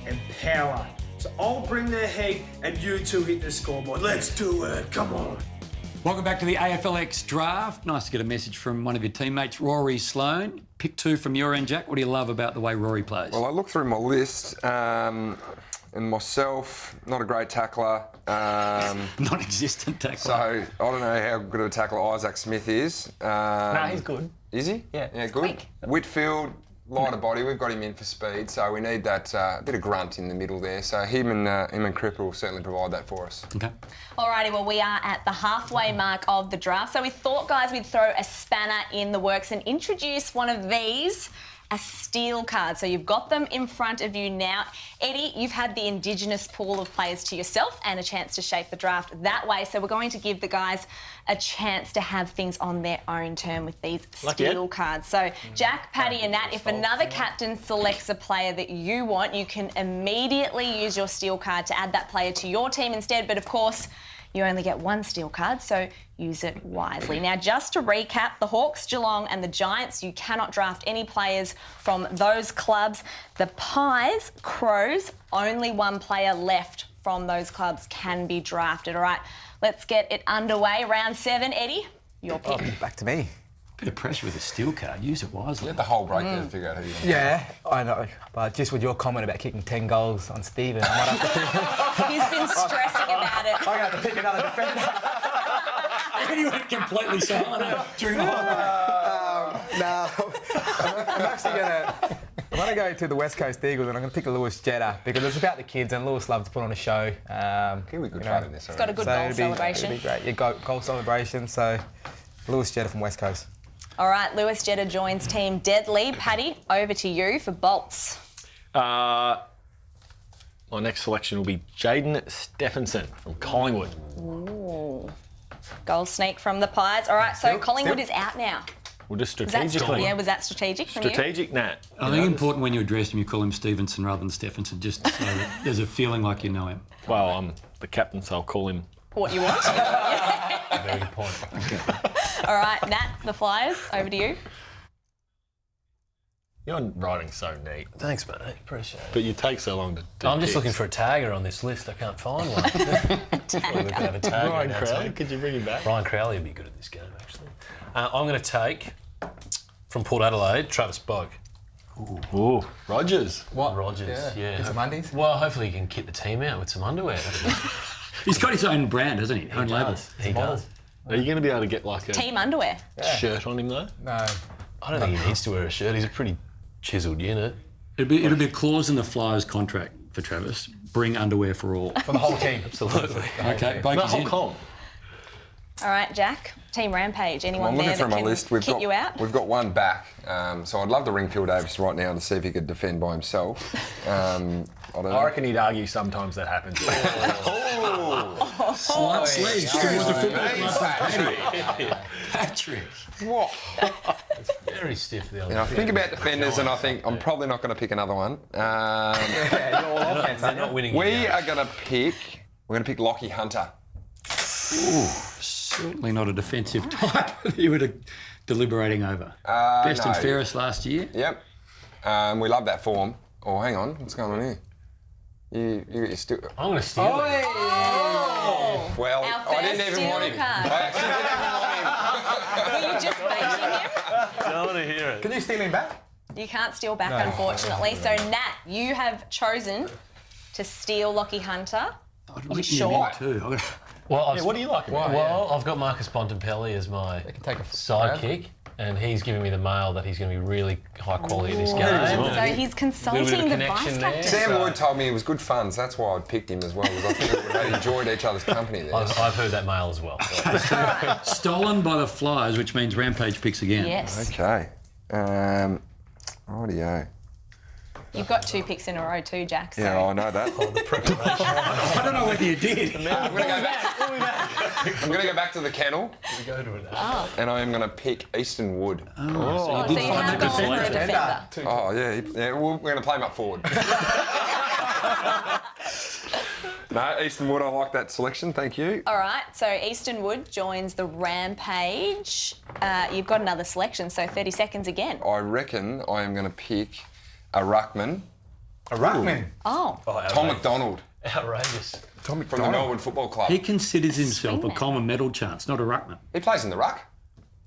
and power. So I'll bring the heat and you two hit the scoreboard. Let's do it. Come on. Welcome back to the AFLX Draft. Nice to get a message from one of your teammates, Rory Sloane. Pick two from your end, Jack. What do you love about the way Rory plays? Well, I looked through my list and myself, not a great tackler. Non-existent tackler. So I don't know how good of a tackler Isaac Smith is. No, he's good. Is he? Yeah. Yeah, good. Whitfield, lighter body. We've got him in for speed, so we need that bit of grunt in the middle there. So him and Cripper will certainly provide that for us. Okay. Alrighty, well, we are at the halfway mark of the draft. So we thought, guys, we'd throw a spanner in the works and introduce one of these, a steel card. So you've got them in front of you now. Eddie, you've had the Indigenous pool of players to yourself and a chance to shape the draft that way. So we're going to give the guys a chance to have things on their own term with these steel cards. So Jack, Paddy and Nat, if another captain selects a player that you want, you can immediately use your steel card to add that player to your team instead. But of course, you only get one steel card, so use it wisely. Now, just to recap, the Hawks, Geelong and the Giants, you cannot draft any players from those clubs. The Pies, Crows, only one player left from those clubs can be drafted. All right, let's get it underway. Round 7, Eddie, your pick. Back to me. Bit of pressure with a steel card. Use it wisely. You had the whole break there to figure out who you want. Yeah, I know. But just with your comment about kicking 10 goals on Steven, I might have to pick... He's been stressing about it. I'm going to have to pick another defender. Eddie went completely silent during the whole No. I'm actually going to go to the West Coast Eagles and I'm going to pick a Lewis Jetta because it's about the kids and Lewis loves to put on a show. He'll be good fun in this. He's got a good goal celebration. It'll be great. Yeah, goal celebration. So Lewis Jetta from West Coast. All right, Lewis Jetta joins Team Deadly. Paddy, over to you for bolts. My next selection will be Jaden Stephenson from Collingwood. Ooh. Goal sneak from the Pies. All right, so Collingwood is out now. Well, just Was that strategically. was that strategic from you? Strategic, Nat. I think important when you address him, you call him Stevenson rather than Stephenson, just so that there's a feeling like you know him. Well, I'm the captain, so I'll call him. What you want? Very good point. All right, Nat, the Flyers, over to you. Your writing's so neat. Thanks, mate. Appreciate it. But you take so long to I'm just looking for a tagger on this list. I can't find one. We're gonna have a tagger Ryan now, Crowley, too. could you bring him back? Ryan Crowley would be good at this game, actually. I'm going to take, from Port Adelaide, Travis Boak. Ooh, Rogers. What? Rogers, yeah. Get some undies? Well, hopefully he can kit the team out with some underwear. He's got his own brand, hasn't he? Own label. He does. Are you going to be able to get like a Team underwear. shirt on him though? No. I don't think he needs to wear a shirt. He's a pretty chiselled unit. It'll be a clause in the Flyers contract for Travis. Bring underwear for all. For the whole team. Absolutely. Okay, The Boak is whole in. comp. All right, Jack, Team Rampage. Anyone I'm looking there through that my can list. kick you out? We've got one back, so I'd love to ring Phil Davis right now to see if he could defend by himself. I don't know. I reckon he'd argue sometimes that happens. Slight sledge towards the football club. Patrick. What? Very stiff, the other You know, I think about defenders and I think I'm probably not going to pick another one. Yeah, you're all offense, They're aren't not you? winning. We're going to pick Lockie Hunter. Certainly not a defensive type you were deliberating over. Best and fairest last year. Yep. We love that form. Oh, hang on. What's going on here? You still... I'm going to steal it. Well, Our I didn't first even want him. steel card. I actually didn't want him. Were you just baiting him? I want to hear it. Can you steal him back? You can't steal back, unfortunately. So, Nat, you have chosen to steal Lockie Hunter. I'd You written sure? him in too. Well, what do you like about him? Well, I've got Marcus Bontempelli as my take a sidekick, and he's giving me the mail that he's going to be really high quality at this game. So he's consulting the vice captain. Sam Lloyd told me it was good fun, so that's why I picked him as well, because I think they enjoyed each other's company there. I've heard that mail as well. Stolen by the Flyers, which means Rampage picks again. Yes. Okay. Rightio. You've got 2 picks in a row too, Jack. So. Yeah, I know that. I don't know whether you did. I'm going to go back. I'm going to go back to the kennel, Go to it. and I am going to pick Easton Wood. So you have gone for a defender. Oh, yeah. We're going to play him up forward. No, Easton Wood, I like that selection. Thank you. All right, so Easton Wood joins the Rampage. You've got another selection, so 30 seconds again. I reckon I am going to pick a ruckman. A ruckman? Oh. Tom McDonald. Outrageous. Tom McDonald. From the Melbourne Football Club. He considers himself a common medal chance, not a ruckman. He plays in the ruck.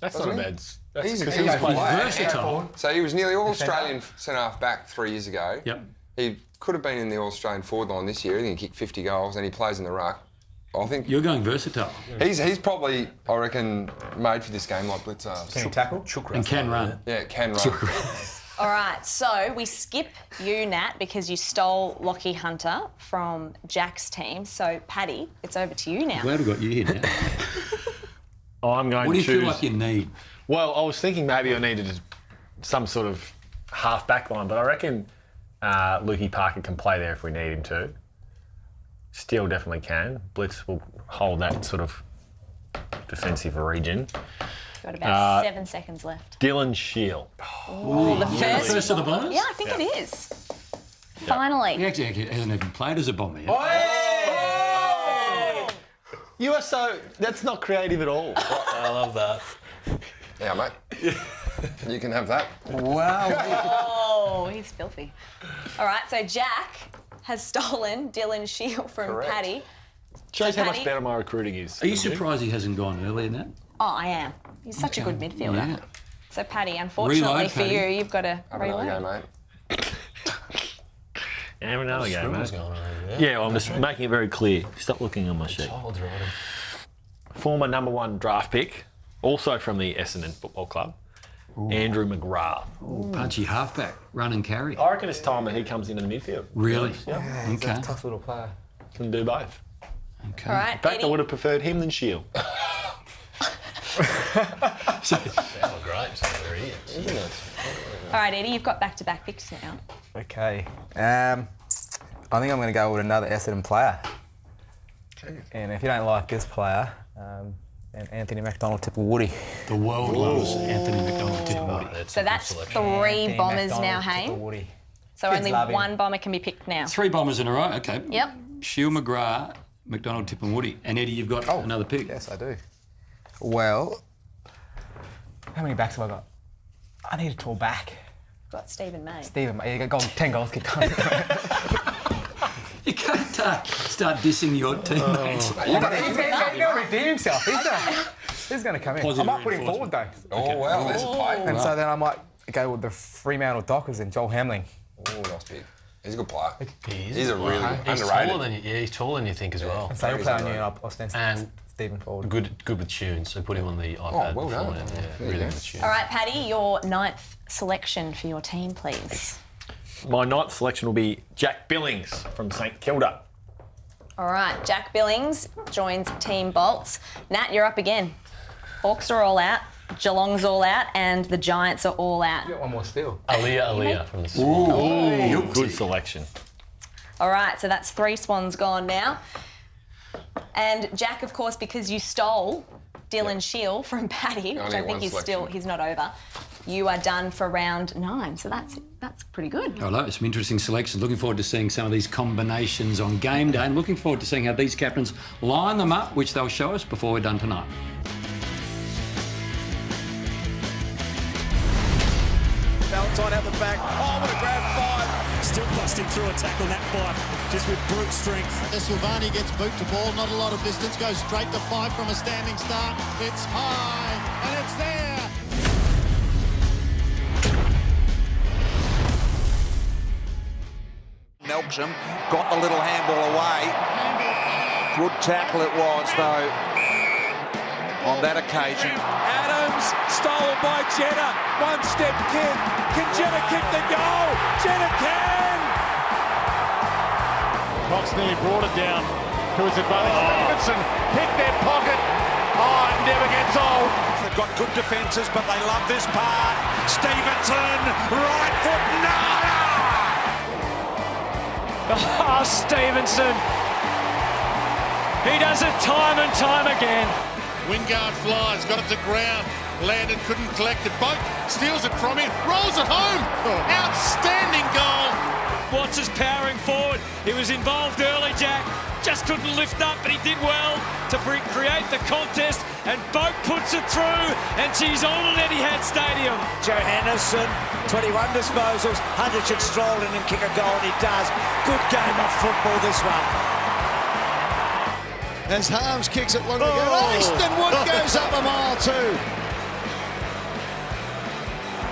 That's not a bad. He's versatile. So he was nearly All-Australian centre-half back 3 years ago. Yep. He could have been in the All-Australian forward line this year. I think he kicked 50 goals and he plays in the ruck. I think you're going versatile. He's probably, I reckon, made for this game like Blitzer. Can he tackle? And can run. Yeah, can run. All right, so we skip you, Nat, because you stole Lockie Hunter from Jack's team. So, Paddy, it's over to you now. Glad we got you here, Nat. I'm going to choose... What do you feel like you need? Well, I was thinking maybe I needed some sort of half-back line, but I reckon Lukey Parker can play there if we need him to. Steele definitely can. Blitz will hold that sort of defensive region. Got about 7 seconds left. Dylan Shield. Oh, the first of the Bombers? Yeah, I think it is. Finally. He actually hasn't even played as a Bomber yet. Oh! You are so... That's not creative at all. I love that. Yeah, mate. You can have that. Wow. Oh, he's filthy. All right, so Jack has stolen Dylan Shield from Paddy. Shows So how much Paddy- better my recruiting is. Are you surprised he hasn't gone earlier, Nat? Oh, I am. He's such a good midfielder. Yeah. So, Paddy, unfortunately Reload, for Paddy. you, you've got to Have another reload. go, mate. Have another go, What's mate. going on over there? Yeah, well, I'm just making it very clear. Stop looking on my sheet. Child's riding. Former #1 draft pick, also from the Essendon Football Club, Andrew McGrath. Punchy halfback, run and carry. I reckon it's time that he comes into the midfield. Really? Yeah. He's Okay. a tough little player. Can do both. Okay. All right, In fact, Eddie. I would have preferred him than Shield. Sour grapes over here. Isn't it? All right, Eddie, you've got back-to-back picks now. Okay. I think I'm going to go with another Essendon player. And if you don't like this player, then Anthony McDonald Tipple Woody. The world loves Anthony McDonald Tipple. So that's 3 Bombers now, Hayne. So Kids only love him. 1 Bomber can be picked now. 3 Bombers in a row, okay. Yep. Shield, McGrath, McDonald, Tip and Woody. And Eddie, you've got another pick. Yes, I do. Well, how many backs have I got? I need a tall back. Got Stephen May. Stephen, you got 10 goals, keep going. You can't start dissing your teammates. He's going to redeem himself. He's going to come in. Positive I might put him forward, though. Oh, wow, there's a play. And so then I might go with the Fremantle Dockers and Joel Hamling. Oh, nice pick. He's a good player. He is. He's a really He's underrated. taller than you. Yeah, he's taller than you think as well. So he'll play on you and I'll stand And Stephen forward. good with tunes. So put him on the iPad. well done. beforehand. Yeah, There you really go. good with tunes. All right, Paddy, your 9th selection for your team, please. My 9th selection will be Jack Billings from St Kilda. All right, Jack Billings joins Team Bolts. Nat, you're up again. Hawks are all out, Geelong's all out, and the Giants are all out. You got one more still. Aaliyah from the Ooh, good selection. All right, so that's 3 Swans gone now. And Jack, of course, because you stole Dylan Shield from Paddy, which I think he's not over, you are done for round 9. So that's pretty good. I love it. Some interesting selections. Looking forward to seeing some of these combinations on game day and looking forward to seeing how these captains line them up, which they'll show us before we're done tonight. Valentine out the back. Oh, what a grab 5. Still busting through a tackle, that Fyfe, just with brute strength. Silvani gets boot to ball, not a lot of distance, goes straight to Fyfe from a standing start. It's high, and it's there. Melksham got the little handball away. Good tackle it was, though, on that occasion. Adams stolen by Jenner. One-step kick. Can Jenner kick the goal? Jenner can! Cox nearly brought it down to his advantage. Stevenson picked their pocket. Oh, it never gets old. They've got good defences, but they love this part. Stevenson, right foot, nada! Oh, Stevenson. He does it time and time again. Wingard flies, got it to ground. Landon couldn't collect it. Boat steals it from him, rolls it home. Outstanding goal. Watts is powering forward. He was involved early, Jack. Just couldn't lift up, but he did well to create the contest. And Boak puts it through, and she's on at Etihad Stadium. Johannesson, 21 disposals. Hunter should stroll in and kick a goal, and he does. Good game of football, this one. As Harms kicks it long again. Easton Wood goes up a mile too.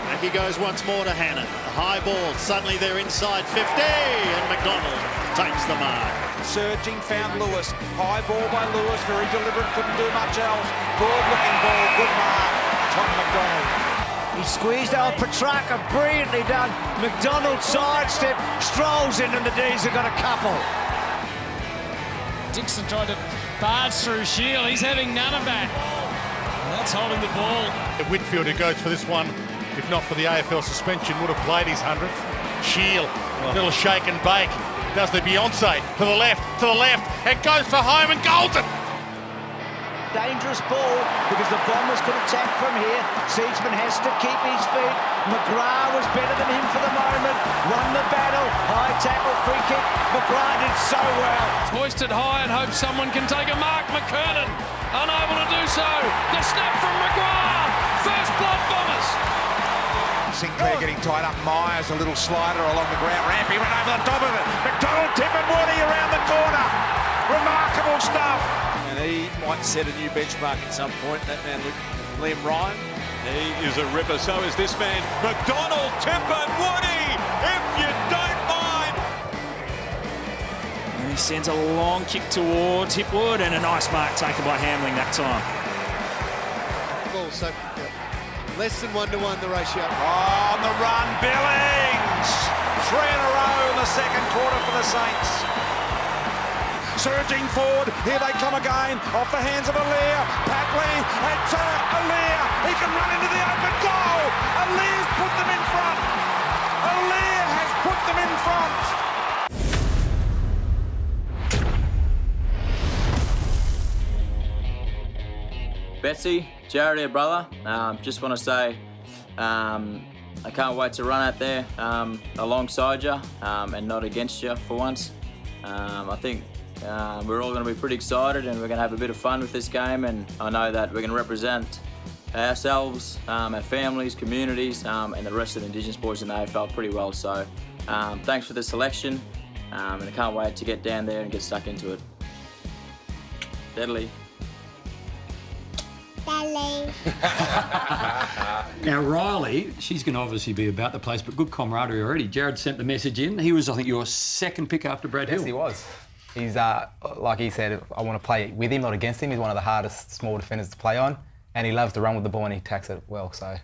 Back he goes once more to Hannon. A high ball. Suddenly they're inside 50, and McDonald takes the mark. Surging, found Lewis. High ball by Lewis, very deliberate, couldn't do much else. Broad-looking ball, good mark. Tom McDonald. He squeezed out Petrarca, brilliantly done. McDonald sidestep, strolls in, and the D's have got a couple. Dixon tried to barge through Shield. He's having none of that. And that's holding the ball. Whitfield, who goes for this one, if not for the AFL suspension, would have played his 100th. Shield, little shake and bake. Does the Beyonce to the left, and goes for home and golden. Dangerous ball because the Bombers could attack from here. Seedsman has to keep his feet. McGrath was better than him for the moment. Won the battle. High tackle, free kick. McGrath did so well. Hoisted high and hopes someone can take a mark. McKernan unable to do so. The snap from McGrath. First blood Bombers. Sinclair getting tied up. Myers, a little slider along the ground. Rampy went over the top of it. McDonald, Tip and Woody around the corner. Remarkable stuff. And he might set a new benchmark at some point. That man, Liam Ryan. He is a ripper. So is this man. McDonald, Tip and Woody. If you don't mind. And he sends a long kick towards Hipwood, and a nice mark taken by Hamling that time. Ball, so less than 1-1 the ratio. On the run, Billings! 3 in a row in the second quarter for the Saints. Surging forward, here they come again, off the hands of Allaire. Packley, and to Allaire. He can run into the open goal. Allaire's put them in front. Allaire has put them in front. Betsy, Jared here, brother. Just want to say I can't wait to run out there alongside you and not against you for once. I think we're all going to be pretty excited and we're going to have a bit of fun with this game, and I know that we're going to represent ourselves, our families, communities, and the rest of the Indigenous boys in the AFL pretty well. So thanks for the selection, and I can't wait to get down there and get stuck into it. Deadly. Now, Riley, she's going to obviously be about the place, but good camaraderie already. Jared sent the message in. He was, I think, your second pick after Brad Hill. Yes, he was. He's, like he said, I want to play with him, not against him. He's one of the hardest small defenders to play on, and he loves to run with the ball and he attacks it well, so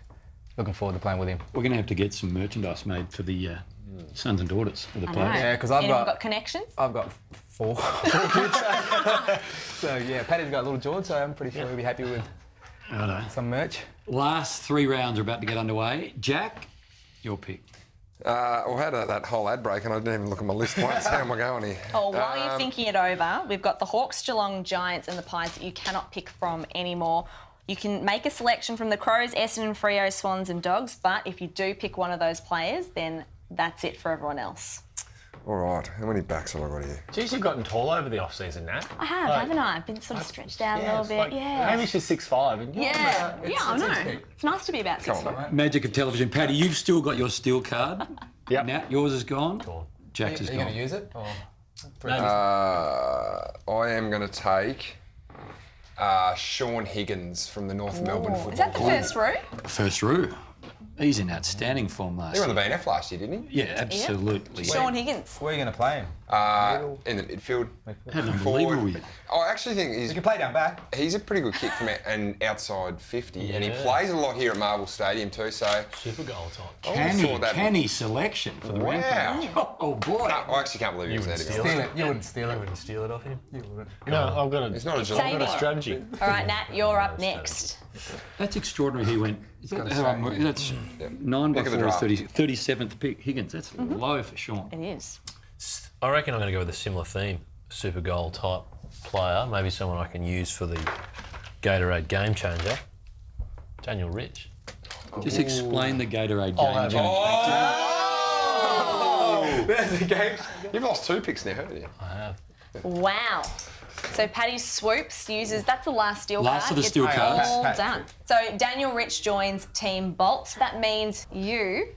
looking forward to playing with him. We're going to have to get some merchandise made for the sons and daughters of the players. Yeah, because I've got connections? I've got four kids. So, yeah, Paddy's got a little George, so I'm pretty sure he'll be happy with some merch. Last 3 rounds are about to get underway. Jack, your pick. Well, I had that whole ad break and I didn't even look at my list once. How am I going here? Oh, while you're thinking it over, we've got the Hawks, Geelong, Giants and the Pies that you cannot pick from anymore. You can make a selection from the Crows, Essendon, Freo, Swans and Dogs, but if you do pick one of those players, then that's it for everyone else. All right, how many backs have I got here? Geez, you've gotten tall over the off-season, Nat. I have, haven't I? I've been sort of stretched out a little bit, Maybe she's 6'5". And I know. It's nice to be about 6'5". Magic of television. Paddy, you've still got your steel card. Yep. Nat, yours is gone. Jack's is gone. Are you going to use it? I am going to take Sean Higgins from the North Melbourne Football Is that the first row? First row. He's in outstanding form last year. He won the BNF last year, didn't he? Yeah, absolutely. Sean Higgins. Where are you going to play him? In the midfield. Had an unbelievable year. I actually think he can play down back. He's a pretty good kick from an outside 50, and he plays a lot here at Marvel Stadium too. So super goal time. Canny selection for the Rampage. Oh boy! No, I actually can't believe he was there. You wouldn't steal it. I wouldn't steal it off him. You wouldn't. No, I've got It's not a job. I've got a strategy. All right, Nat, you're up next. That's extraordinary. He went. That's 9 by 4 is 37th pick. Higgins. That's low for Sean. It is. I reckon I'm going to go with a similar theme, super goal type player, maybe someone I can use for the Gatorade game changer. Daniel Rich. Just explain the Gatorade game changer. There's the game. You've lost 2 picks now, haven't you? I have. Wow. So Paddy swoops, that's the last steel card. Last of the steel cards. All done. So Daniel Rich joins Team Bolts. That means you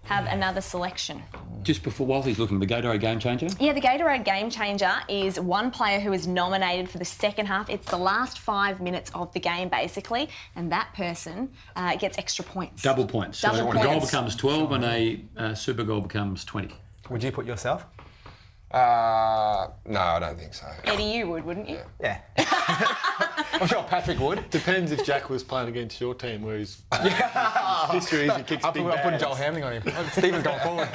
have another selection. Just before, while he's looking, the Gatorade Game Changer? Yeah, the Gatorade Game Changer is one player who is nominated for the second half. It's the last 5 minutes of the game, basically, and that person gets extra points. Double points. Double so points. a goal becomes 12 and a super goal becomes 20. Would you put yourself? No, I don't think so. Eddie, you would, wouldn't you? Yeah. I'm sure Patrick would. Depends if Jack was playing against your team, where he's history is he kicks big I'll put bags. Joel Hamling on him. Stephen's going forward.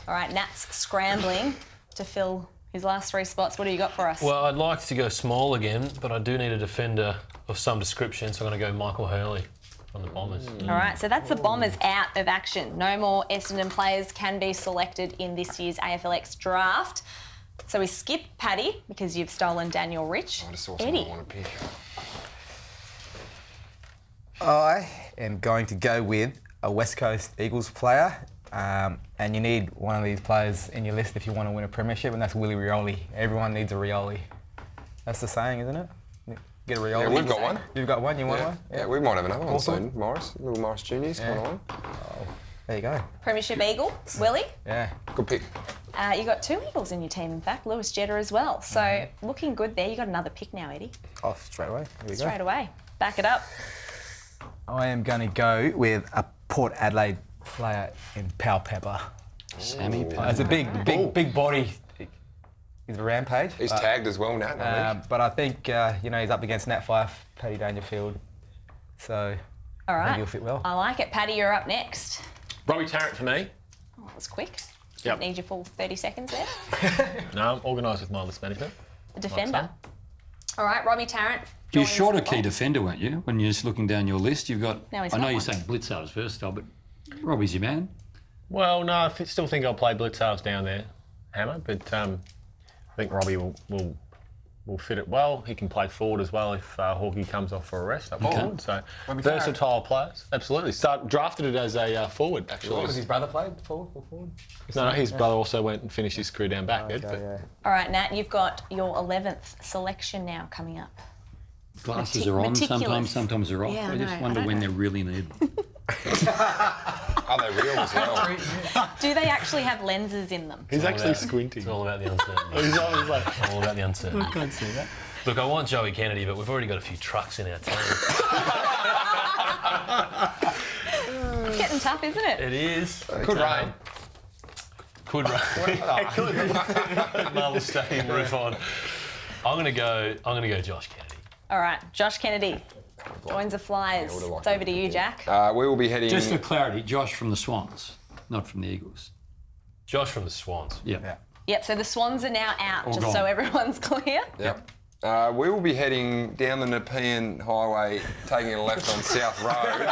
All right, Nat's scrambling to fill his last 3 spots. What do you got for us? Well, I'd like to go small again, but I do need a defender of some description, so I'm going to go Michael Hurley from the Bombers. All right, so that's the Bombers out of action. No more Essendon players can be selected in this year's AFLX Draft. So we skip Paddy because you've stolen Daniel Rich. I just saw someone I Eddie. want to pick. I am going to go with a West Coast Eagles player, and you need one of these players in your list if you want to win a premiership, and that's Willie Rioli. Everyone needs a Rioli. That's the saying, isn't it? Get a Rioli. Yeah, we've got one. You've got one? You want Yeah. one? Yeah, we might have another one Awesome. soon. Morris, little Morris Juniors coming on. There you go. Premiership Eagle, Willie. Yeah. Good pick. You got 2 Eagles in your team, in fact, Lewis Jetta as well. So looking good there. You got another pick now, Eddie. Oh, straight away. Here we go. Straight away. Back it up. I am going to go with a Port Adelaide player in Powell Pepper. Sammy It's a big body. He's a Rampage. He's tagged as well, Nat. But I think he's up against Nat Fyfe, Paddy Dangerfield, so All I right. think he'll fit well. I like it. Paddy, you're up next. Robbie Tarrant for me. Oh, that was quick. Yep. Need your full 30 seconds there. No, I'm organised with my list management. The defender. All right, Robbie Tarrant. You're joins short a the key Bolts. defender, weren't you? When you're just looking down your list, you've got... No, he's I know got you're one. saying Blitzar's versatile, but Robbie's your man. Well, no, I still think I'll play Blitzarves down there, Hammer, but I think Robbie will fit it well. He can play forward as well if Hawkey comes off for a rest up forward. So versatile players, absolutely. Drafted it as a forward, actually. Because his brother played forward? No, his brother also went and finished his career down back. All right, Nat, you've got your 11th selection now coming up. Glasses are on Meticulous. sometimes they're off. Yeah, I just I wonder don't when know. they're really needed. Are they real as well? Do they actually have lenses in them? He's actually squinting. It's all about the uncertainty. He's always like, all about the uncertainty. I can't see that. Look, I want Joey Kennedy, but we've already got a few trucks in our team. It's getting tough, isn't it? It is. Could rain. Could rain. Marvel Stadium roof on. I'm gonna go Josh Kennedy. All right, Josh Kennedy joins the Flyers. It's over to you, Jack. We will be heading... Just for clarity, Josh from the Swans, not from the Eagles. Josh from the Swans. Yeah. Yep, so the Swans are now out, All just gone. so everyone's clear. Yep. We will be heading down the Nepean Highway, taking a left on South Road,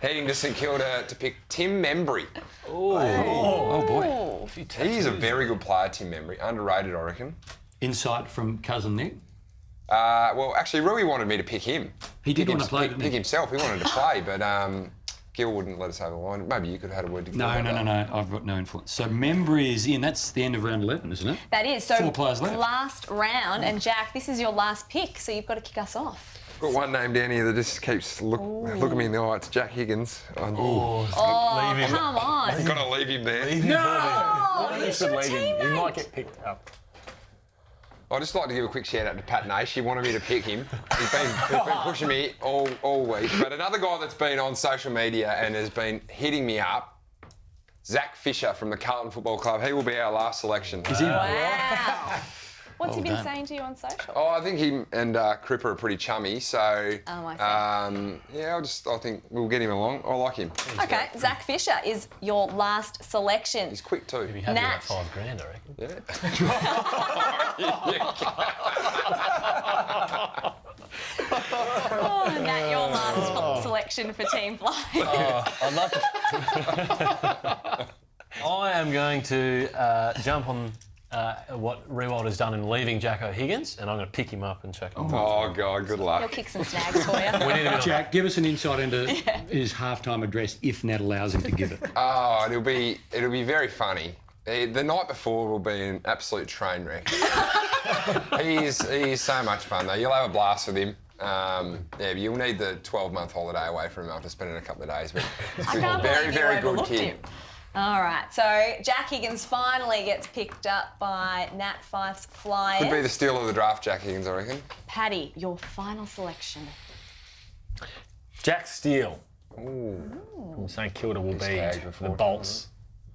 heading to St Kilda to pick Tim Membry. Oh boy. He's a very good player, Tim Membry. Underrated, I reckon. Insight from cousin Nick. Well, actually, Rui wanted me to pick him. He did want to play, didn't he? Pick himself. He wanted to play, but Gil wouldn't let us over the line. Maybe you could have had a word to Gil. No. about that. I've got no influence. So Membry is in. That's the end of round 11, isn't it? That is. So 4 players left. last round, and Jack, this is your last pick, so you've got to kick us off. Got one name down here that just keeps looking me in the eye. It's Jack Higgins. Oh, come on. I've got to leave him there. No! You should leave him. He might get picked up. I'd just like to give a quick shout out to Pat Nash. He wanted me to pick him. He's been pushing me all week. But another guy that's been on social media and has been hitting me up, Zach Fisher from the Carlton Football Club. He will be our last selection. Is he? Wow. What's he been done. saying to you on social? Oh, I think him and Cripper are pretty chummy. So, Oh, I see. yeah, I think we'll get him along. I like him. Okay, Zach Fisher is your last selection. He's quick too. He'd be happy Nat. about $5,000, I reckon. Oh, Nat, your last selection for Team Fly. I'd love to. I am going to jump on what Riewoldt has done in leaving Jacko Higgins, and I'm going to pick him up and chuck him. Oh, God, good luck. He'll kick some snags for you. We need a bit of Jack, give us an insight into his halftime address, if Nat allows him to give it. Oh, it'll be very funny. The night before will be an absolute train wreck. He's so much fun, though. You'll have a blast with him. Yeah, you'll need the 12-month holiday away from him after spending a couple of days. But it's a very good kid. All right, so Jack Higgins finally gets picked up by Nat Fyfe's Flyers. Could be the steal of the draft, Jack Higgins, I reckon. Paddy, your final selection. Jack Steele from St Kilda will be the Bolts'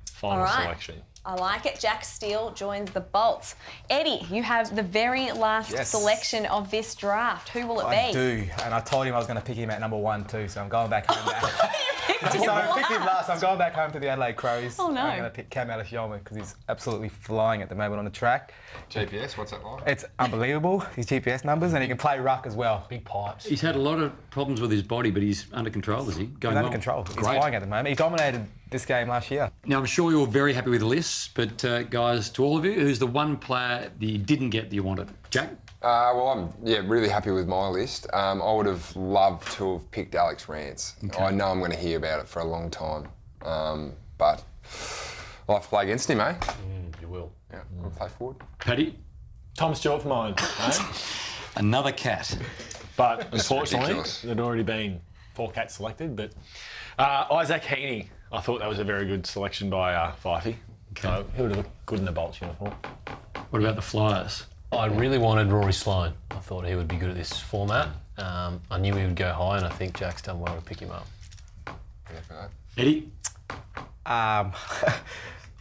final selection. I like it. Jack Steele joins the Bolts. Eddie, you have the very last selection of this draft. Who will it be? I do, and I told him I was going to pick him at number 1 too, so I'm going back home now. You picked him I picked him last. I'm going back home to the Adelaide Crows. Oh, no. I'm going to pick Cam Ellis-Yolmer because he's absolutely flying at the moment on the track. GPS, what's that like? It's unbelievable, his GPS numbers, and he can play ruck as well. Big pipes. He's had a lot of problems with his body, but he's under control, is he? He's under control. He's flying at the moment. He dominated this game last year. Now, I'm sure you're very happy with the list, but guys, to all of you, who's the one player that you didn't get that you wanted? Jack? Well, I'm really happy with my list. I would have loved to have picked Alex Rance. Okay. I know I'm going to hear about it for a long time, but I'll have to play against him, eh? You will. Yeah, I'll play forward. Paddy? Tom Stewart for mine. Another cat. But unfortunately, there'd already been 4 cats selected. But Isaac Heaney, I thought that was a very good selection by Fyfe. Okay. So he would have looked good in the Bolts uniform. What about the Flyers? I really wanted Rory Sloane. I thought he would be good at this format. I knew he would go high, and I think Jack's done well to pick him up. Eddie? I'll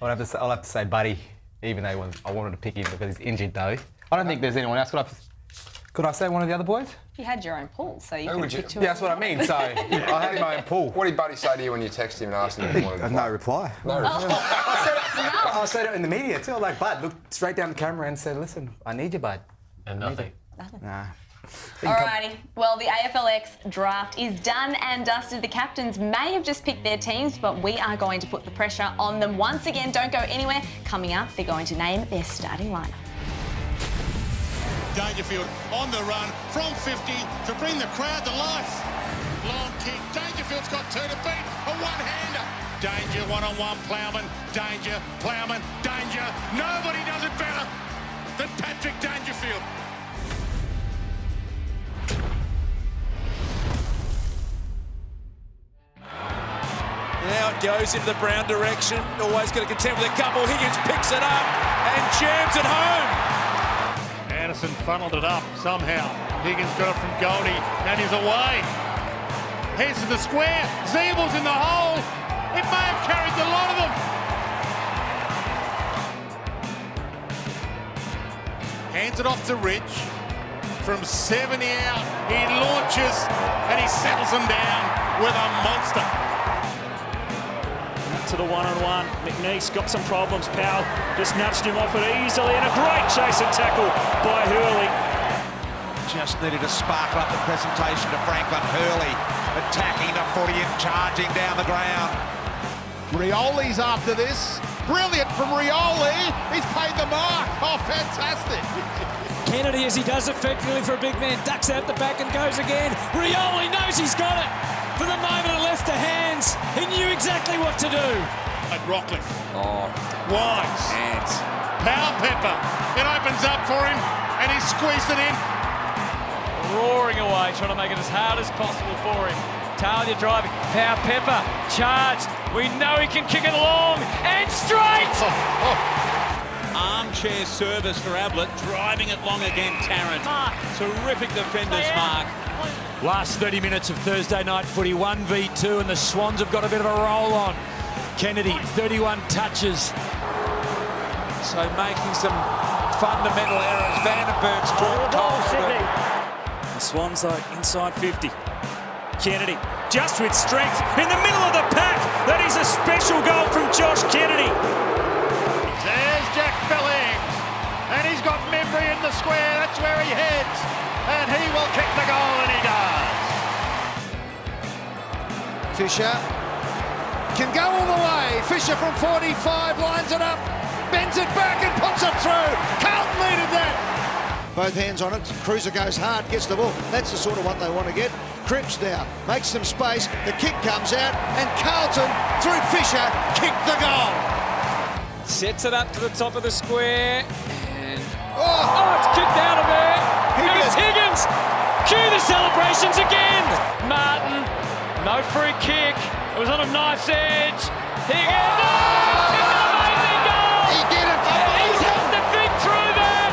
have to say Buddy, even though I wanted to pick him because he's injured though. I don't think there's anyone else. Could I say one of the other boys? You had your own pool, so you could pick 2. Yeah, that's what I mean. So I had my own pool. What did Buddy say to you when you texted him and asked him if he wanted to play? No reply. No reply. I said it in the media too. Like, Bud looked straight down the camera and said, "Listen, I need you, Bud." And nothing. Nah. Alrighty, well, the AFLX draft is done and dusted. The captains may have just picked their teams, but we are going to put the pressure on them once again. Don't go anywhere. Coming up, they're going to name their starting lineup. Dangerfield on the run from 50 to bring the crowd to life. Long kick. Dangerfield's got 2 to beat. A one-hander. Danger, one-on-one. Plowman. Danger. Plowman. Danger. Nobody does it better than Patrick Dangerfield. Now it goes into the Brown direction. Always going to contend with a couple. Higgins picks it up and jams it home. Anderson funneled it up somehow. Higgins got it from Goldie and he's away. Here's to the square. Zeebel's in the hole. It may have carried the lot of them. Hands it off to Rich. From 70 out, he launches and he settles them down with a monster. To the one-on-one. McNeese got some problems. Powell just nudged him off it easily, and a great chase and tackle by Hurley. Just needed to sparkle up the presentation to Franklin. Hurley attacking the footy and charging down the ground. Rioli's after this. Brilliant from Rioli. He's paid the mark. Oh, fantastic. Kennedy, as he does effectively for a big man, ducks out the back and goes again. Rioli knows he's got it. For the moment it left the hands. He knew exactly what to do. At Rockcliffe. Oh. Wise. Hands. Power Pepper. It opens up for him and he squeezed it in. Roaring away, trying to make it as hard as possible for him. Talia driving. Power Pepper charged. We know he can kick it long and straight. Armchair service for Ablett, driving it long again, Tarrant. Terrific defender's mark. Last 30 minutes of Thursday night footy, 1v2, and the Swans have got a bit of a roll on. Kennedy, 31 touches. So making some fundamental errors. Vandenberg's dropped Sydney. The Swans are inside 50. Kennedy, just with strength, in the middle of the pack. That is a special goal from Josh Kennedy. There's Jack Billings, and he's got Membry in the square. That's where he heads, and he will kick the goal, and he does. Fisher can go all the way. Fisher from 45 lines it up. bends it back and puts it through. Carlton needed that. Both hands on it. Cruiser goes hard, gets the ball. That's the sort of one they want to get. Cripps now makes some space. The kick comes out, and Carlton, through Fisher, kicked the goal. Sets it up to the top of the square. And it's kicked out of there. And it's Higgins. Cue the celebrations again. Martin, no free kick. It was on a knife's edge. Higgins. It's an amazing goal. He did it. He's had to think through that.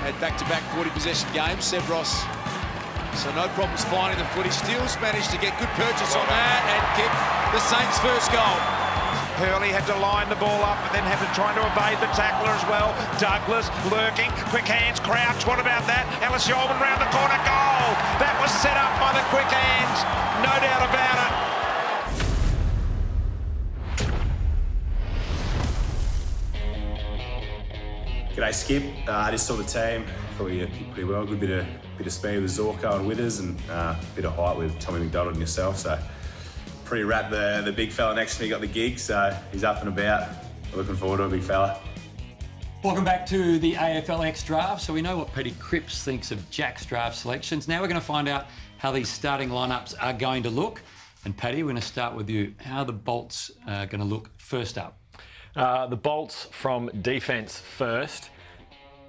Had back-to-back 40 possession games, Sebros. So no problems finding the footy. Steele's managed to get good purchase on that and kick the Saints' first goal. Hurley had to line the ball up and then had to try to evade the tackler as well. Douglas lurking, quick hands, Crouch, what about that? Ellis Yeoman round the corner, goal! That was set up by the quick hands, no doubt about it. G'day Skip, I just saw the team, probably kicked pretty well, good bit of speed with Zorko and Withers and a bit of height with Tommy McDonald and yourself, so pretty wrapped the big fella next to me got the gig, so he's up and about. Looking forward to a big fella. Welcome back to the AFLX Draft. So we know what Petty Cripps thinks of Jack's draft selections. Now we're going to find out how these starting lineups are going to look. And Paddy, we're going to start with you. How are the Bolts going to look first up? The Bolts from defence first.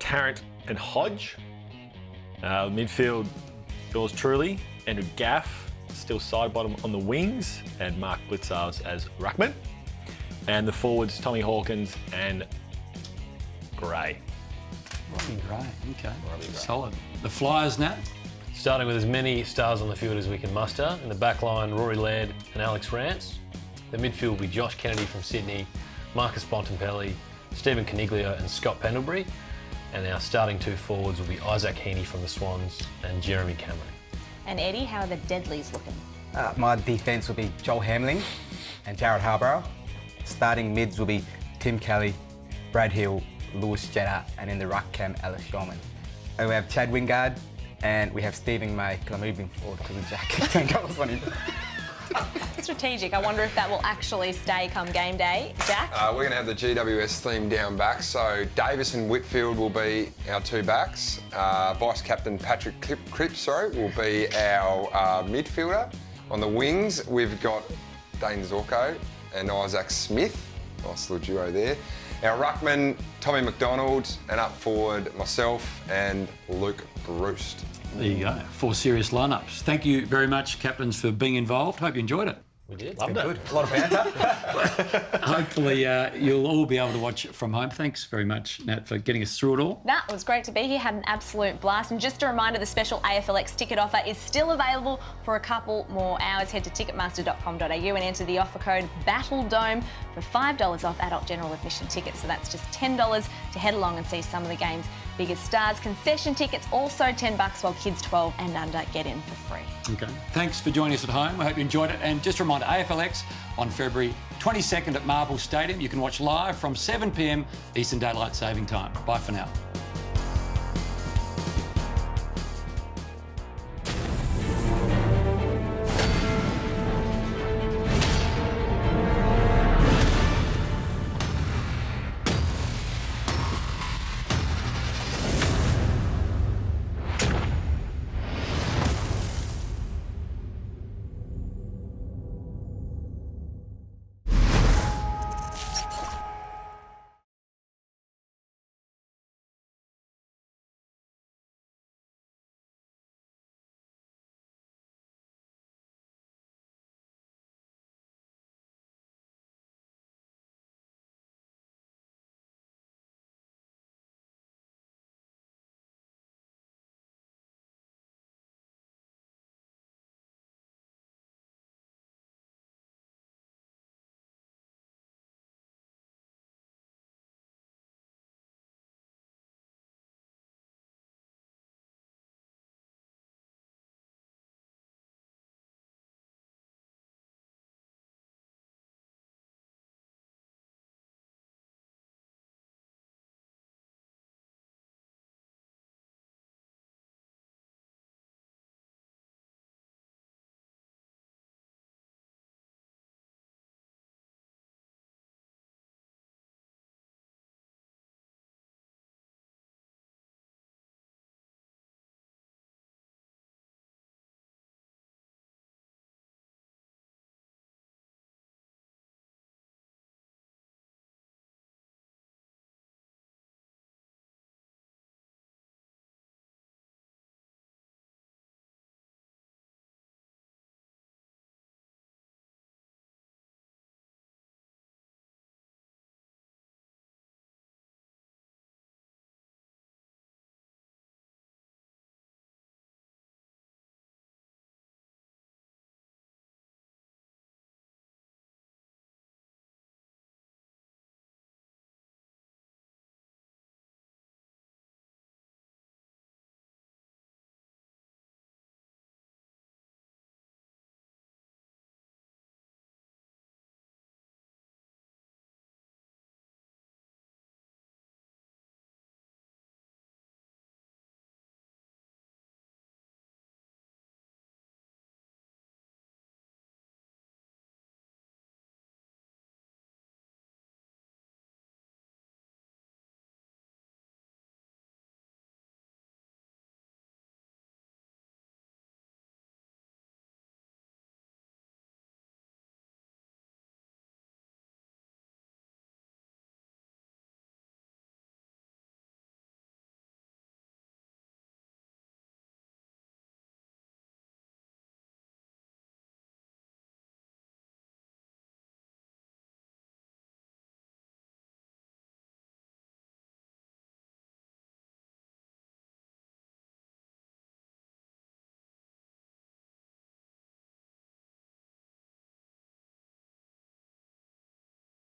Tarrant and Hodge. Midfield, yours truly. Andrew Gaff, still side bottom on the wings. And Mark Blitzars as ruckman. And the forwards, Tommy Hawkins and Gray. Robbie Gray, okay. Solid. The Flyers, Nat? Starting with as many stars on the field as we can muster. In the back line, Rory Laird and Alex Rance. The midfield will be Josh Kennedy from Sydney, Marcus Bontempelli, Stephen Caniglio and Scott Pendlebury. And our starting two forwards will be Isaac Heaney from the Swans and Jeremy Cameron. And Eddie, how are the Deadlies looking? My defence will be Joel Hamling and Jared Harborough. Starting mids will be Tim Kelly, Brad Hill, Lewis Jetta, and in the ruck cam, Ellis Yeoman. And we have Chad Wingard, and we have Stephen May, because I'm moving forward because of Jack. 10 goals on him. Strategic. I wonder if that will actually stay come game day. Jack? We're going to have the GWS theme down back, so Davis and Whitfield will be our two backs. Vice Captain Patrick Cripps, will be our midfielder. On the wings, we've got Dane Zorko and Isaac Smith. Nice little duo there. Our ruckman, Tommy McDonald, and up forward, myself and Luke Bruce. There you go. 4 serious lineups. Thank you very much, captains, for being involved. Hope you enjoyed it. We did. Loved it. Good. A lot of banter. Hopefully you'll all be able to watch it from home. Thanks very much, Nat, for getting us through it all. That was great to be here. Had an absolute blast. And just a reminder, the special AFLX ticket offer is still available for a couple more hours. Head to ticketmaster.com.au and enter the offer code BATTLEDOME for $5 off adult general admission tickets. So that's just $10 to head along and see some of the game's biggest stars. Concession tickets also $10 while kids 12 and under get in for free. Okay. Thanks for joining us at home. I hope you enjoyed it. And just a reminder, AFLX on February 22nd at Marble Stadium. You can watch live from 7 p.m. Eastern Daylight Saving Time. Bye for now.